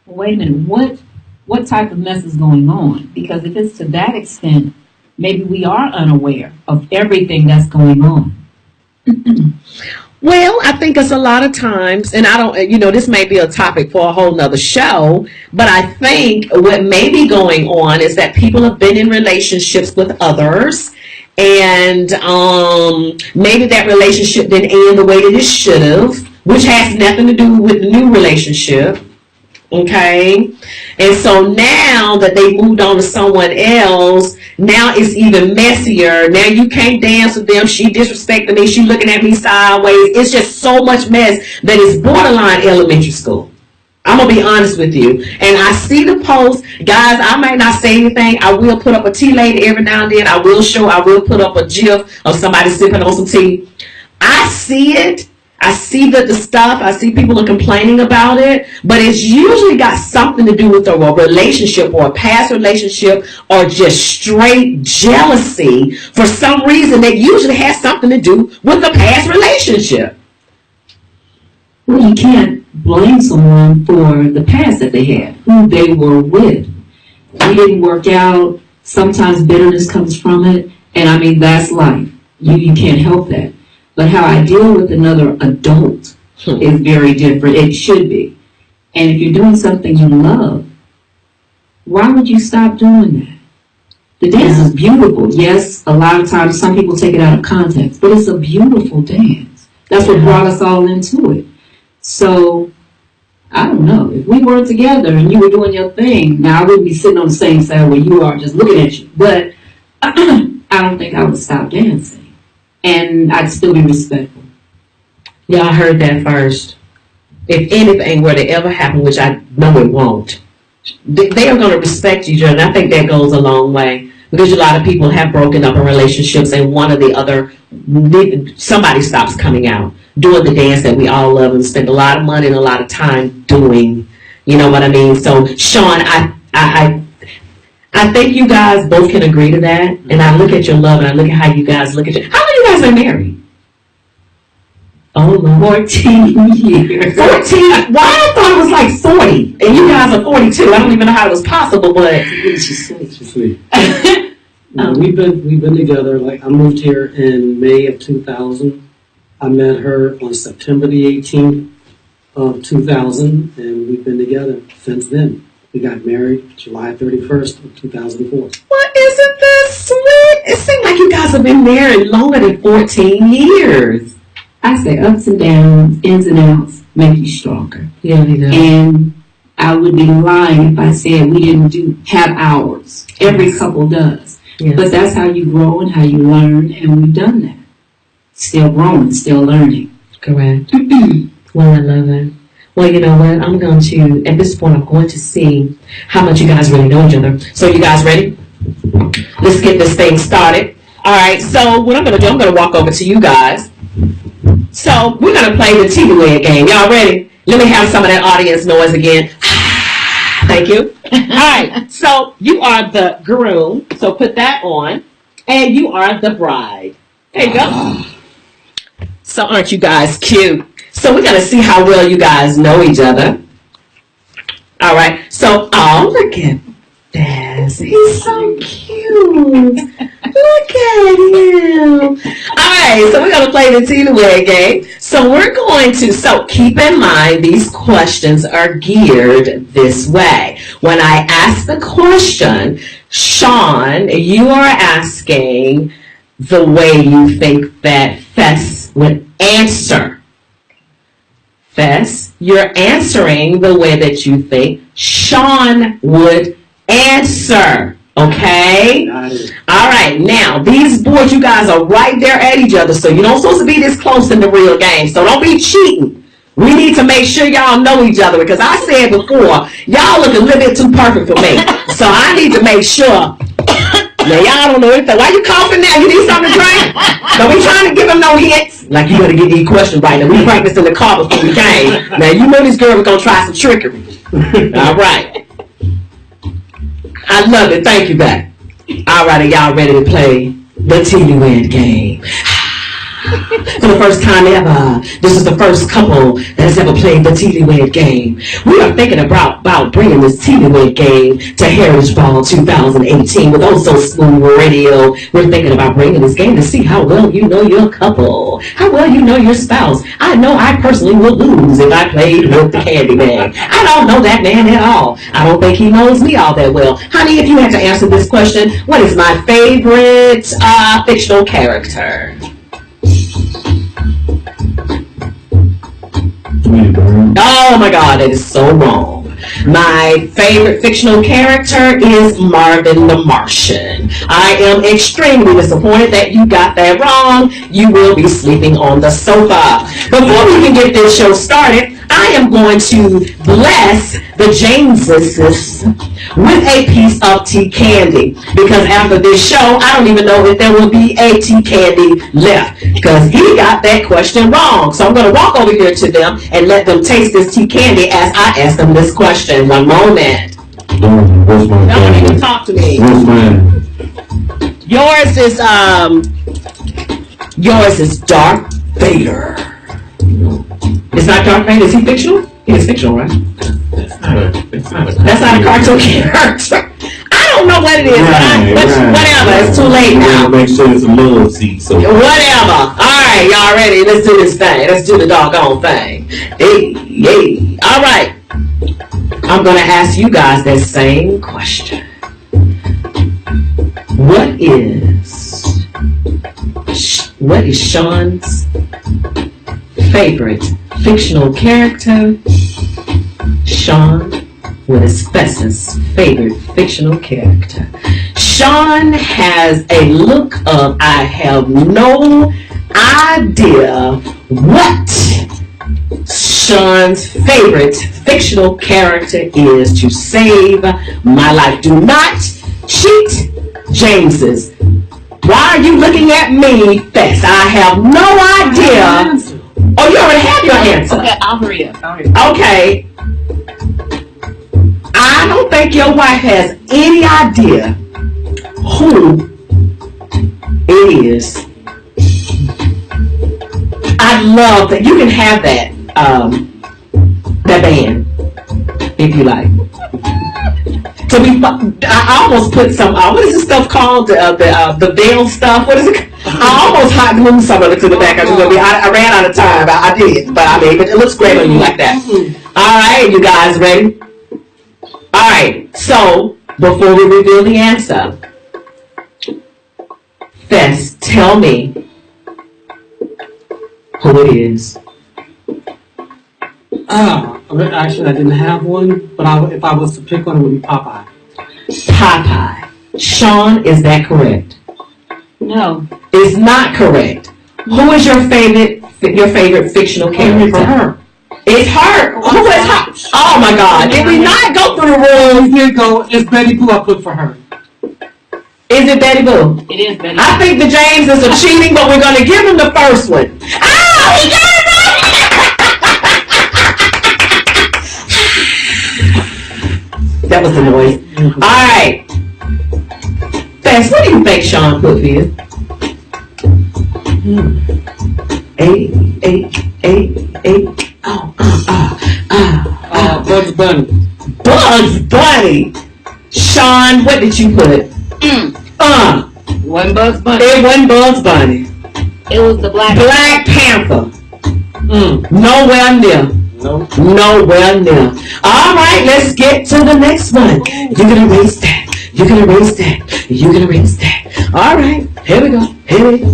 S9: Wait a minute, what type of mess is going on? Because if it's to that extent, maybe we are unaware of everything that's going on.
S13: Well, I think it's a lot of times, and I don't, this may be a topic for a whole nother show, but I think what may be going on is that people have been in relationships with others, and maybe that relationship didn't end the way that it should have, which has nothing to do with the new relationship. Okay, and so now that they moved on to someone else, now it's even messier. Now you can't dance with them. She disrespecting me. She looking at me sideways. It's just so much mess that it's borderline elementary school. I'm gonna be honest with you. And I see the post, guys. I might not say anything. I will put up a tea lady every now and then. I will put up a gif of somebody sipping on some tea. I see it. I see the stuff. I see people are complaining about it, but it's usually got something to do with a relationship or a past relationship or just straight jealousy for some reason that usually has something to do with the past relationship.
S9: Well, you can't blame someone for the past that they had, who they were with. We didn't work out. Sometimes bitterness comes from it, and I mean, that's life. You can't help that. But how I deal with another adult is very different. It should be. And if you're doing something you love, why would you stop doing that? The dance is beautiful. Yes, a lot of times some people take it out of context, but it's a beautiful dance. That's what brought us all into it. So, I don't know. If we were together and you were doing your thing, now I wouldn't be sitting on the same side where you are just looking at you. But I don't think I would stop dancing. And I'd still be respectful.
S13: Yeah, I heard that first. If anything were to ever happen, which I know it won't, they are going to respect each other. And I think that goes a long way. Because a lot of people have broken up in relationships and one or the other, somebody stops coming out, doing the dance that we all love and spend a lot of money and a lot of time doing. You know what I mean? So, Shawn, I think you guys both can agree to that. And I look at your love and I look at how you guys look at you. How many of you guys are married? Oh, Lord. 14 years. 14? Why I thought it was like 40. And you guys are 42. I don't even know how it was possible, but.
S8: She's sweet. We've been together. Like, I moved here in May of 2000. I met her on September the 18th of 2000, and we've been together since then. We got married July 31st of 2004.
S13: Well, isn't that sweet? It seems like you guys have been married longer than 14 years.
S9: I say ups and downs, ins and outs make you stronger.
S13: Yeah, they do.
S9: And I would be lying if I said we didn't have ours. Every couple does. Yes. But that's how you grow and how you learn, and we've done that. Still growing, still learning.
S13: Correct. Well, I love it. Well, you know what? I'm going to, at this point, I'm going to see how much you guys really know each other. So, you guys ready? Let's get this thing started. All right, so what I'm going to do, I'm going to walk over to you guys. So, we're going to play the Tika game. Y'all ready? Let me have some of that audience noise again. Thank you. All right, so you are the groom, so put that on. And you are the bride. There you go. So, aren't you guys cute? So we're going to see how well you guys know each other. All right. So, oh, look at this. He's so cute. Look at him. All right. So we're going to play the Tika game. So we're going to, so keep in mind these questions are geared this way. When I ask the question, Shawn, you are asking the way you think that Fess would answer. Fess, you're answering the way that you think Shawn would answer. Okay? All right. Now, these boards, you guys are right there at each other, so you don't supposed to be this close in the real game. So don't be cheating We need to make sure y'all know each other because I said before, y'all look a little bit too perfect for me. So I need to make sure. Now y'all don't know anything. Why you coughing now? You need something to drink? Don't be trying to give them no hints. Like you better get these questions right. Now we practiced in the car before we came. Now you know this girl was gonna try some trickery. All right. I love it. Thank you, back. All right, are y'all ready to play the TeaCandy game? For the first time ever, this is the first couple that has ever played the TeaCandy game. We are thinking about bringing this TeaCandy game to Heritage Ball 2018 with Also Smooth Radio. We're thinking about bringing this game to see how well you know your couple, how well you know your spouse. I know I personally would lose if I played with the Candyman. I don't know that man at all. I don't think he knows me all that well. Honey, if you had to answer this question, what is my favorite fictional character? Oh my God, that is so wrong. My favorite fictional character is Marvin the Martian. I am extremely disappointed that you got that wrong. You will be sleeping on the sofa. Before we can get this show started, I am going to bless the Jameses with a piece of TeaCandy because after this show, I don't even know if there will be a TeaCandy left because he got that question wrong. So I'm going to walk over here to them and let them taste this TeaCandy as I ask them this question. One moment.
S3: What's my
S13: Don't even talk to me.
S3: What's mine?
S13: Yours is Darth Vader. It's not Darth Vader. Is he fictional? He is fictional, right? That's not a cartoon character. I don't know what it is, but whatever. It's too late now.
S3: Make sure it's a love seat. So
S13: whatever. All right, y'all ready? Let's do this thing. Let's do the doggone thing. Hey. All right. I'm going to ask you guys that same question. What is Shawn's favorite fictional character? Shawn, what is Fess's favorite fictional character? Shawn has a look of I have no idea what Shawn's favorite fictional character is to save my life. Do not cheat, Jameses. Why are you looking at me, Fess? I have no idea. Oh, you already have your answer.
S9: Okay, I'll hurry up.
S13: Okay. I don't think your wife has any idea who it is. I love that. You can have that band if you like. I almost put some. What is this stuff called? The veil stuff. What is it? I almost hot glued some of it to the back. I ran out of time. I did, but I mean, it looks great on you like that. All right, you guys ready? All right. So before we reveal the answer, Fess, tell me who it is.
S8: Actually, I didn't have one, but if I was to pick one, it would be Popeye.
S13: Popeye. Shawn, is that correct?
S9: No.
S13: It's not correct. Who is your favorite fictional character?
S8: For her.
S13: It's her. Who is her? Oh my God. Did we not go through the rules?
S8: We did go. It's Betty Boo I put for her.
S13: Is it Betty Boo?
S9: It is Betty Boo.
S13: I think the Jameses are cheating, but we're going to give them the first one. Oh, he got it right! That was the noise. All right. Fess, what do you think Shawn put for you?
S8: Bugs Bunny.
S13: Bugs Bunny. Shawn, what did you put?
S9: Wasn't Bugs Bunny.
S13: It wasn't Bugs Bunny.
S9: It was the Black
S13: Panther. Nowhere near.
S8: Nope.
S13: Nowhere near. All right, let's get to the next one. You're going to erase that. You're going to erase that. You're going to erase that. All right, here we go. Here we go.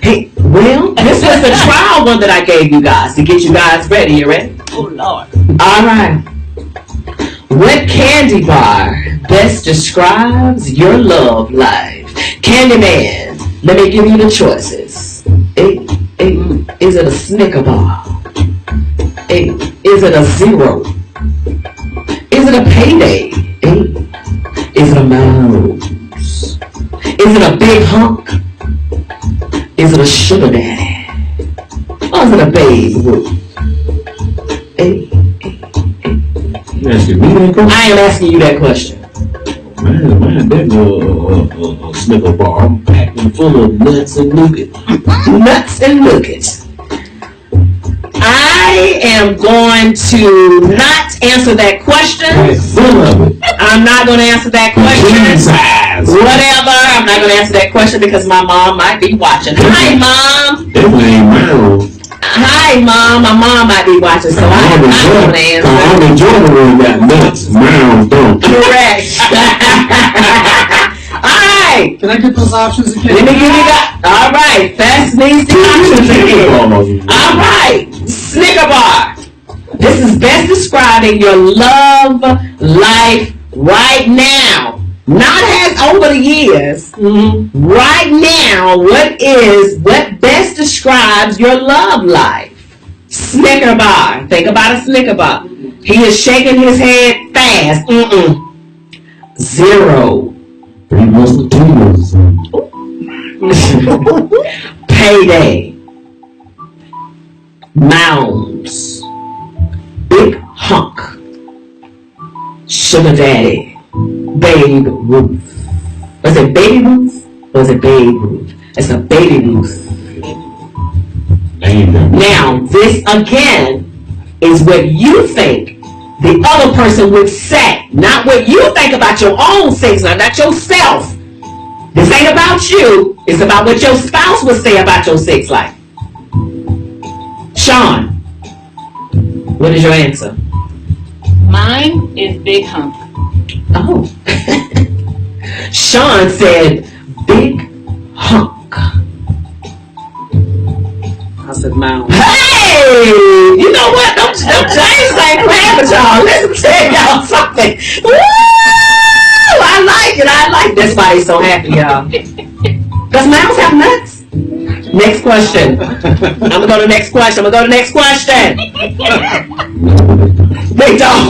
S13: Hey, well, this was the trial one that I gave you guys to get you guys ready. You ready?
S9: Oh, Lord.
S13: All right. What candy bar best describes your love life? Candyman. Let me give you the choices. Is it a Snicker bar? A, is it a zero? Is it a payday? A, is it a mouse? Is it a big hunk? Is it a sugar daddy? Or is it a babe Ruth?
S3: You asking me that question?
S13: I am asking you that question.
S3: Man, that's a Snicker bar. I'm packing full of nuts and nougat.
S13: Nuts and nougat. I am going to not answer that question. I'm not going to answer that question. Whatever. I'm not going to answer that question because my mom might be watching. Hi, Mom.
S3: Definitely ain't Myron.
S13: Hi, Mom. My mom might be watching, so I'm not going to answer.
S3: I'm enjoying the one that nuts. Myron don't.
S13: Correct. Alright.
S8: Can I get those options again?
S13: Let me give you that. Alright. Fess needs the options again. Alright. Snicker bar. This is best describing your love life right now. Not as over the years. Mm-hmm. Right now, what best describes your love life? Snicker bar. Think about a Snicker bar. He is shaking his head fast. Zero. Payday. Mounds. Big hunk. Sugar daddy. Babe Ruth. Was it Baby Ruth? Or was it Babe Ruth? It's a Baby Ruth. Now, this again is what you think the other person would say, not what you think about your own sex life, not yourself. This ain't about you. It's about what your spouse would say about your sex life. Shawn, what is your answer?
S9: Mine is big hunk.
S13: Oh. Shawn said big hunk.
S8: I said mound.
S13: Hey! You know what? Them James ain't playing with y'all. Let me tell y'all something. Woo! I like it. That's why he's so happy, y'all. Does mounds have nuts? Next question. I'm gonna go to the next question. They don't.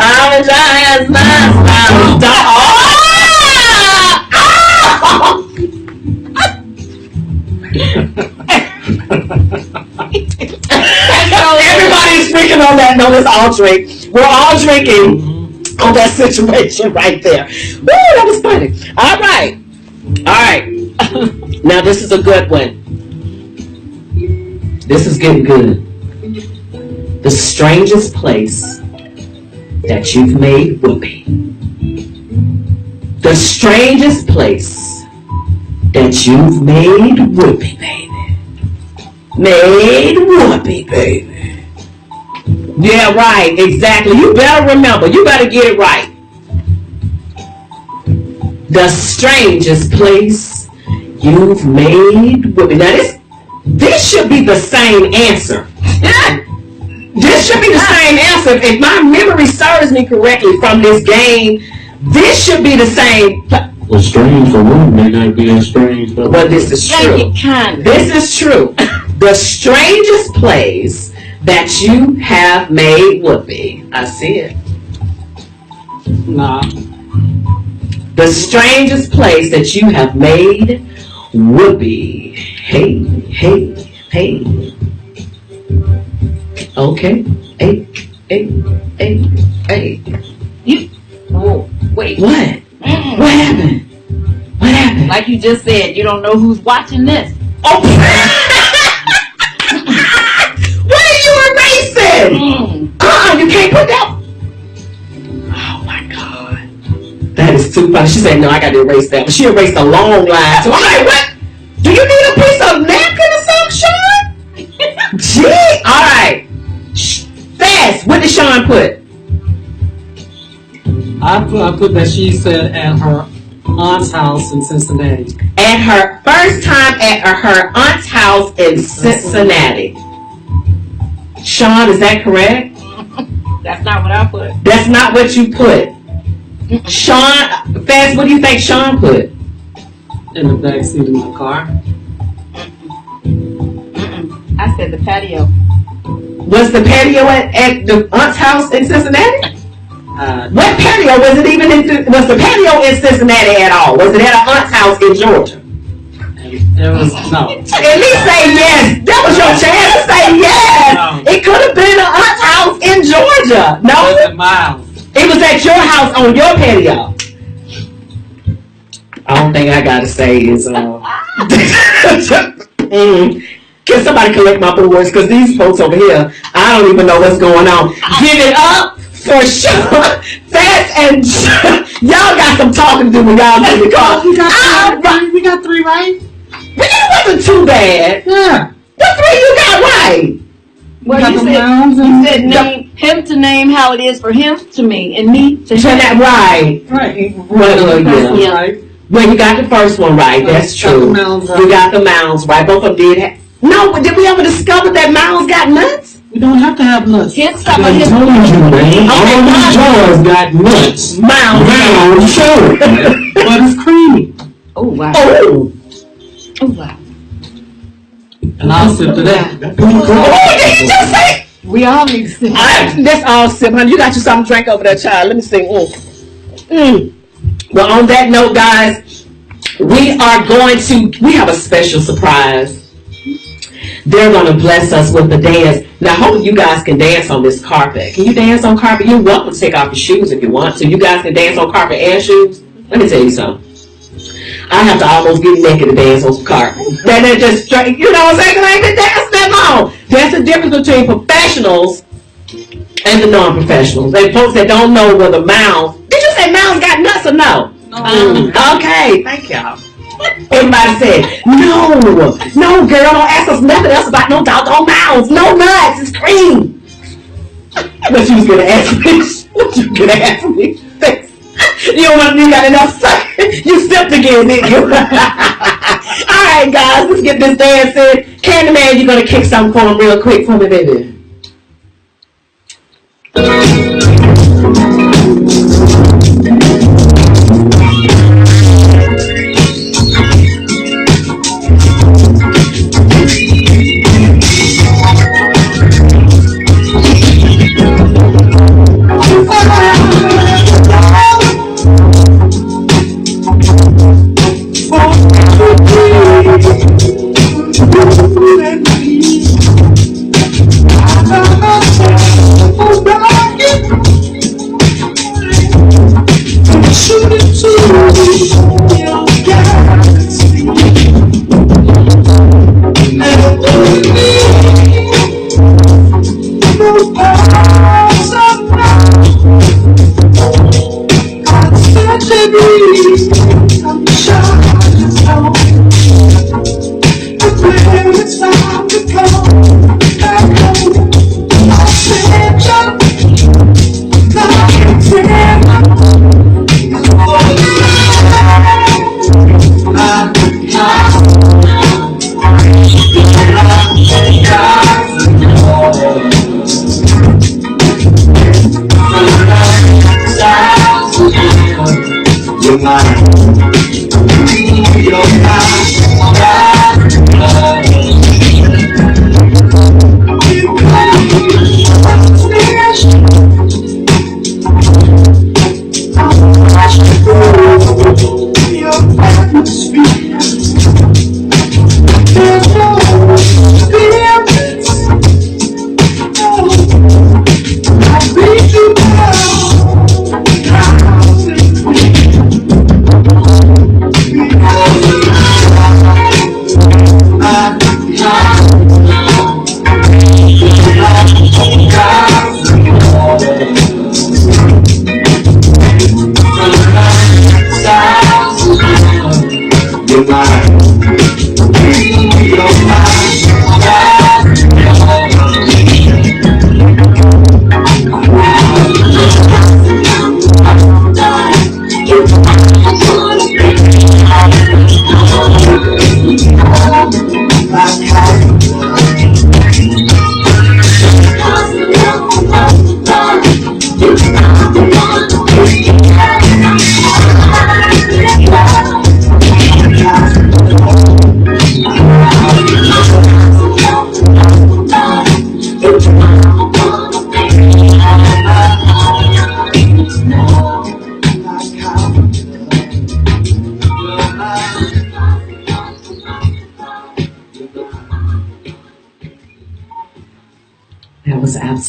S13: Has nuts. Everybody's freaking on that. No, let's all drink. We're all drinking on that situation right there. Woo, that was funny. All right. Now this is a good one. This is getting good. The strangest place that you've made whoopee. The strangest place that you've made whoopee, baby. Made whoopee, baby. Yeah, right, exactly. You better remember. You better get it right. The strangest place you've made whoopee. Now this should be the same answer. This should be the same answer. If my memory serves me correctly from this game, this should be the same.
S3: Well, strange for one may not be as strange for
S13: But this is true. This is true. The strangest place that you have made whoopee. I see it.
S8: Nah.
S13: The strangest place that you have made whoopee. Hey. Okay. Hey.
S9: You. Oh, wait.
S13: What? What happened? What happened?
S9: Like you just said, you don't know who's watching this.
S13: Oh. What are you erasing? You can't put that. Oh my God. That is too funny. She said, no, I got to erase that. But she erased a long line. So I'm like, what? Do you need a piece of napkin or something, Shawn? Gee. All right. Fast. What did Shawn put?
S8: I put that she said at her aunt's house in Cincinnati.
S13: At her first time at her aunt's house in Cincinnati. Shawn, is that correct?
S9: That's not what I put.
S13: That's not what you put. Shawn, Fast, what do you think Shawn put?
S12: In the back seat of my car.
S9: I said the patio.
S2: Was the patio at the aunt's house in Cincinnati? What patio was it even was the patio in Cincinnati at all? Was it at an aunt's house in Georgia?
S12: It was, no.
S2: At least say yes. That was your chance to say yes. No. It could have been an aunt's house in Georgia. No?
S12: It was at my house. It
S2: was at your house on your patio. I don't think I gotta say is can somebody collect my boys? Because these folks over here, I don't even know what's going on. Give it up for sure. Fess and y'all got some talking to do when y'all get in the car.
S12: We got three right.
S2: But it wasn't too bad.
S12: Yeah.
S2: The three you got right.
S9: Well, you said name him to name how it is for him to me and me to him.
S2: Right.
S12: Right.
S2: Well, yeah. Right. Well, you got the first one right. That's true. You got the mounds right. Both of them did. No, but did we ever discover that mounds got nuts?
S12: We don't have to have nuts.
S9: His stuff on
S3: I
S9: his
S3: told you, man. All these jars got nuts.
S2: Mounds.
S3: Sure.
S12: But it's creamy.
S9: Oh, wow.
S2: Oh,
S9: wow.
S12: And I'll sip to that.
S2: Oh, did you just say?
S9: We all need to sip.
S2: That's all sip, honey. You got you something to drink over there, child. Let me see. Well, on that note, guys, we have a special surprise. They're going to bless us with the dance. Now, hope you guys can dance on this carpet. Can you dance on carpet? You're welcome to take off your shoes if you want to. You guys can dance on carpet and shoes. Let me tell you something. I have to almost get naked to dance on carpet. Then they're just straight, you know what I'm saying? I ain't been dancing that long. That's the difference between professionals and the non-professionals. And folks that don't know where the mounds. Did you say mounds got nuts or no? Okay, thank y'all. Everybody said, no, girl, don't ask us nothing else about no doggone mounds. No nuts, it's cream. What you was going to ask me? What you going to ask me? You don't want to, you got enough suckers. You stepped again, didn't you? Alright, guys, let's get this dance in. Candyman, you're going to kick something for him real quick for me, baby.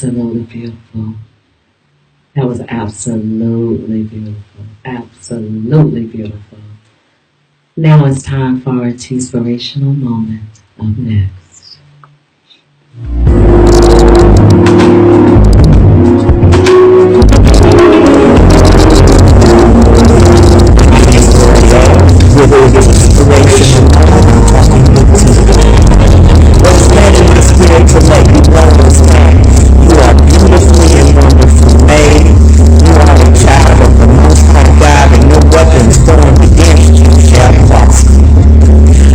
S13: absolutely beautiful. That was absolutely beautiful. Absolutely beautiful. Now it's time for our Spirational Moment. Up next. With the inspirational moment, talking with Tika. What's led in my spirit to let you know is that you are beautifully and wonderfully made. You are a child of the Most High God, and no weapons formed against you shall prosper.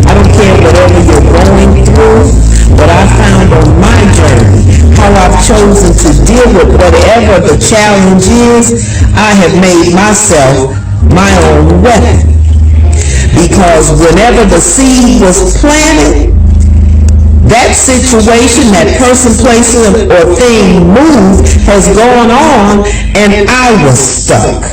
S13: I don't care whatever you're going through, what I found on my journey, how I've chosen to deal with whatever the challenge is, I have made myself my own weapon. Because whenever the seed was planted, that situation, that person, place, or thing moved has gone on, and I was stuck.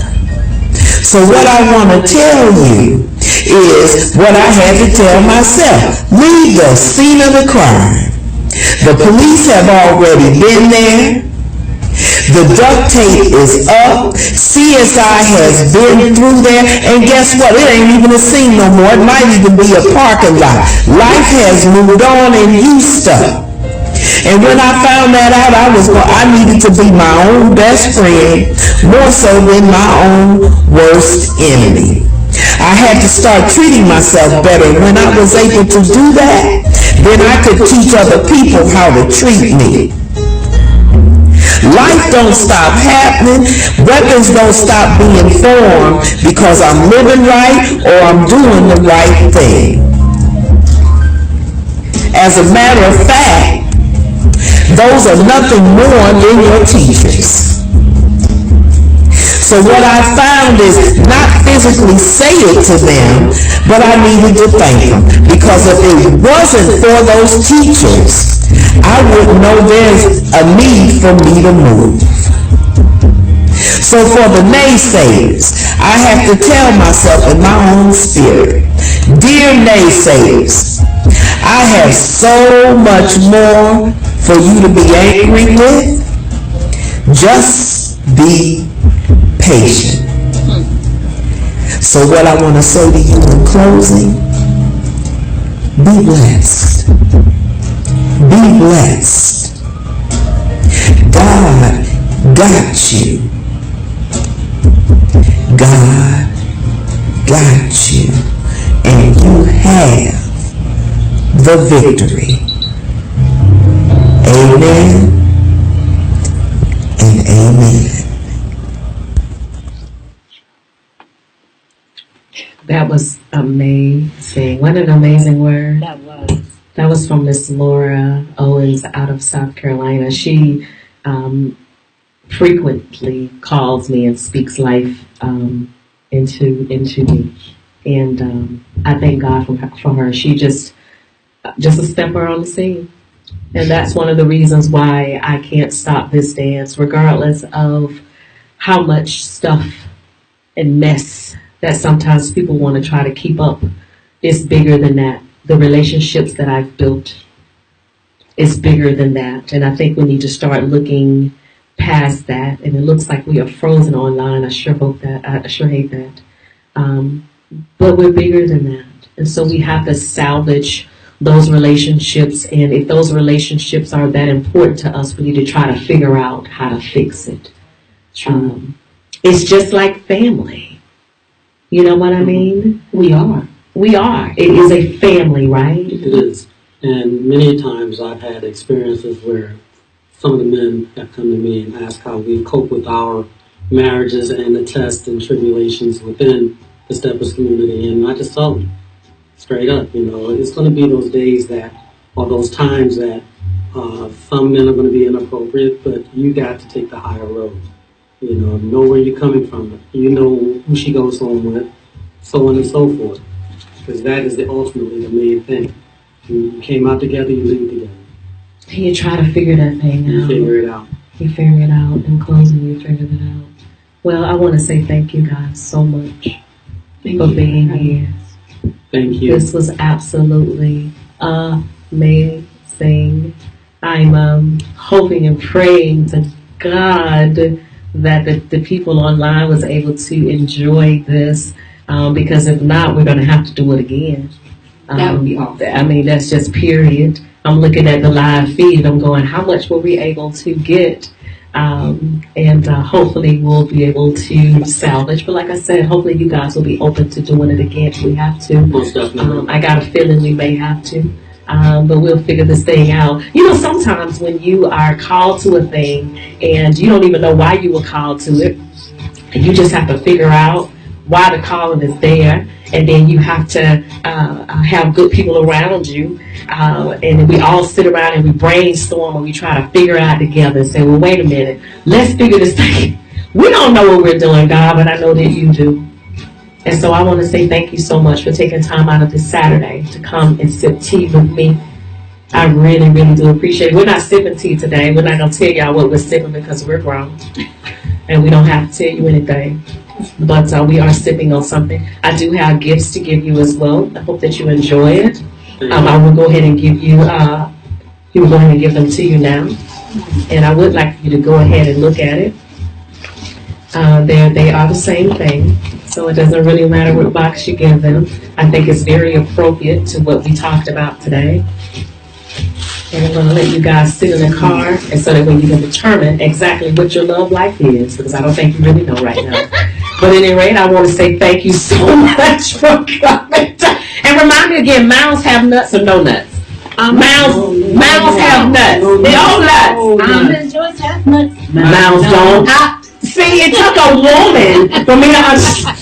S13: So what I want to tell you is what I had to tell myself. Leave the scene of the crime. The police have already been there. The duct tape is up. CSI has been through there. And guess what? It ain't even a scene no more. It might even be a parking lot. Life has moved on and you stuck. And when I found that out, I needed to be my own best friend, more so than my own worst enemy. I had to start treating myself better. When I was able to do that, then I could teach other people how to treat me. Life don't stop happening. Weapons don't stop being formed because I'm living right or I'm doing the right thing. As a matter of fact, those are nothing more than your teachers. So what I found is not physically say it to them, but I needed to thank them. Because if it wasn't for those teachers, I wouldn't know there's a need for me to move. So for the naysayers, I have to tell myself in my own spirit, dear naysayers, I have so much more for you to be angry with. Just be patient. So what I want to say to you in closing, be blessed. Be blessed. God got you. God got you. And you have the victory. Amen and amen. That was amazing. What an amazing word. That was from Miss Laura Owens out of South Carolina. She frequently calls me and speaks life into me. And I thank God for her. She just a stepper on the scene. And that's one of the reasons why I can't stop this dance, regardless of how much stuff and mess that sometimes people want to try to keep up. It's bigger than that. The relationships that I've built is bigger than that. And I think we need to start looking past that. And it looks like we are frozen online. I sure hate that. But we're bigger than that. And so we have to salvage those relationships. And if those relationships are that important to us, we need to try to figure out how to fix it. It's just like family. You know what I mean? We are. It is a family, right?
S12: It is. And many times I've had experiences where some of the men have come to me and asked how we cope with our marriages and the tests and tribulations within the steppers community. And I just tell them straight up, it's going to be those days that, or those times that some men are going to be inappropriate, but you got to take the higher road. Know where you're coming from. You know who she goes home with, so on and so forth. Because that is ultimately the main thing. You came out together, you leave together.
S13: And you try to figure that thing out.
S12: You figure it out.
S13: You figure it out. In closing, you figured it out. Well, I want to say thank you guys so much for being here.
S12: Thank you.
S13: This was absolutely amazing. I'm hoping and praying to God that the people online was able to enjoy this, because if not, we're going to have to do it again.
S9: That would be awesome.
S13: I mean, that's just period. I'm looking at the live feed. I'm going, how much were we able to get? And hopefully we'll be able to salvage. But like I said, hopefully you guys will be open to doing it again if we have to.
S12: Most definitely.
S13: I got a feeling we may have to. But we'll figure this thing out. You know, sometimes when you are called to a thing and you don't even know why you were called to it, and you just have to figure out why the calling is there, and then you have to have good people around you, and we all sit around and we brainstorm and we try to figure out together and say, well, wait a minute, let's figure this thing. We don't know what we're doing, God, but I know that you do. And so I want to say thank you so much for taking time out of this Saturday to come and sip tea with me. I really, really do appreciate it. We're not sipping tea today. We're not going to tell y'all what we're sipping because we're grown. And we don't have to tell you anything. But we are sipping on something. I do have gifts to give you as well. I hope that you enjoy it. I will go ahead and give you, will go ahead and give them to you now. And I would like you to go ahead and look at it. They are the same thing. So it doesn't really matter what box you give them. I think it's very appropriate to what we talked about today. And I'm going to let you guys sit in the car, and so that way you can determine exactly what your love life is, because I don't think you really know right now. But at any rate, I want to say thank you so much for coming. And remind me again, mouths have nuts or no nuts? Mouths have nuts. No nuts.
S9: Almond joys have nuts.
S13: Mouths don't. See, it took a woman for me to understand.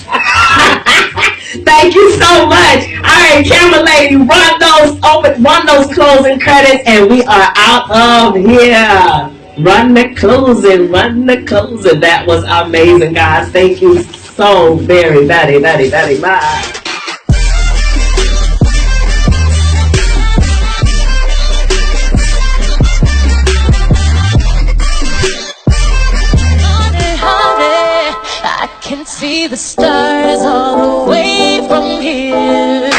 S13: Thank you so much. All right, camera lady, run those closing credits, and we are out of here. Run the closing. That was amazing, guys. Thank you so very much.
S1: Can see the stars all the way from here.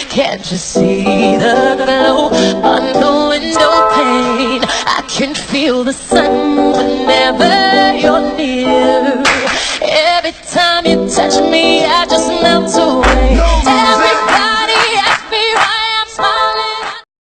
S1: Can't you see the glow on the window pane? I can feel the sun whenever you're near. Every time you touch me, I just melt away.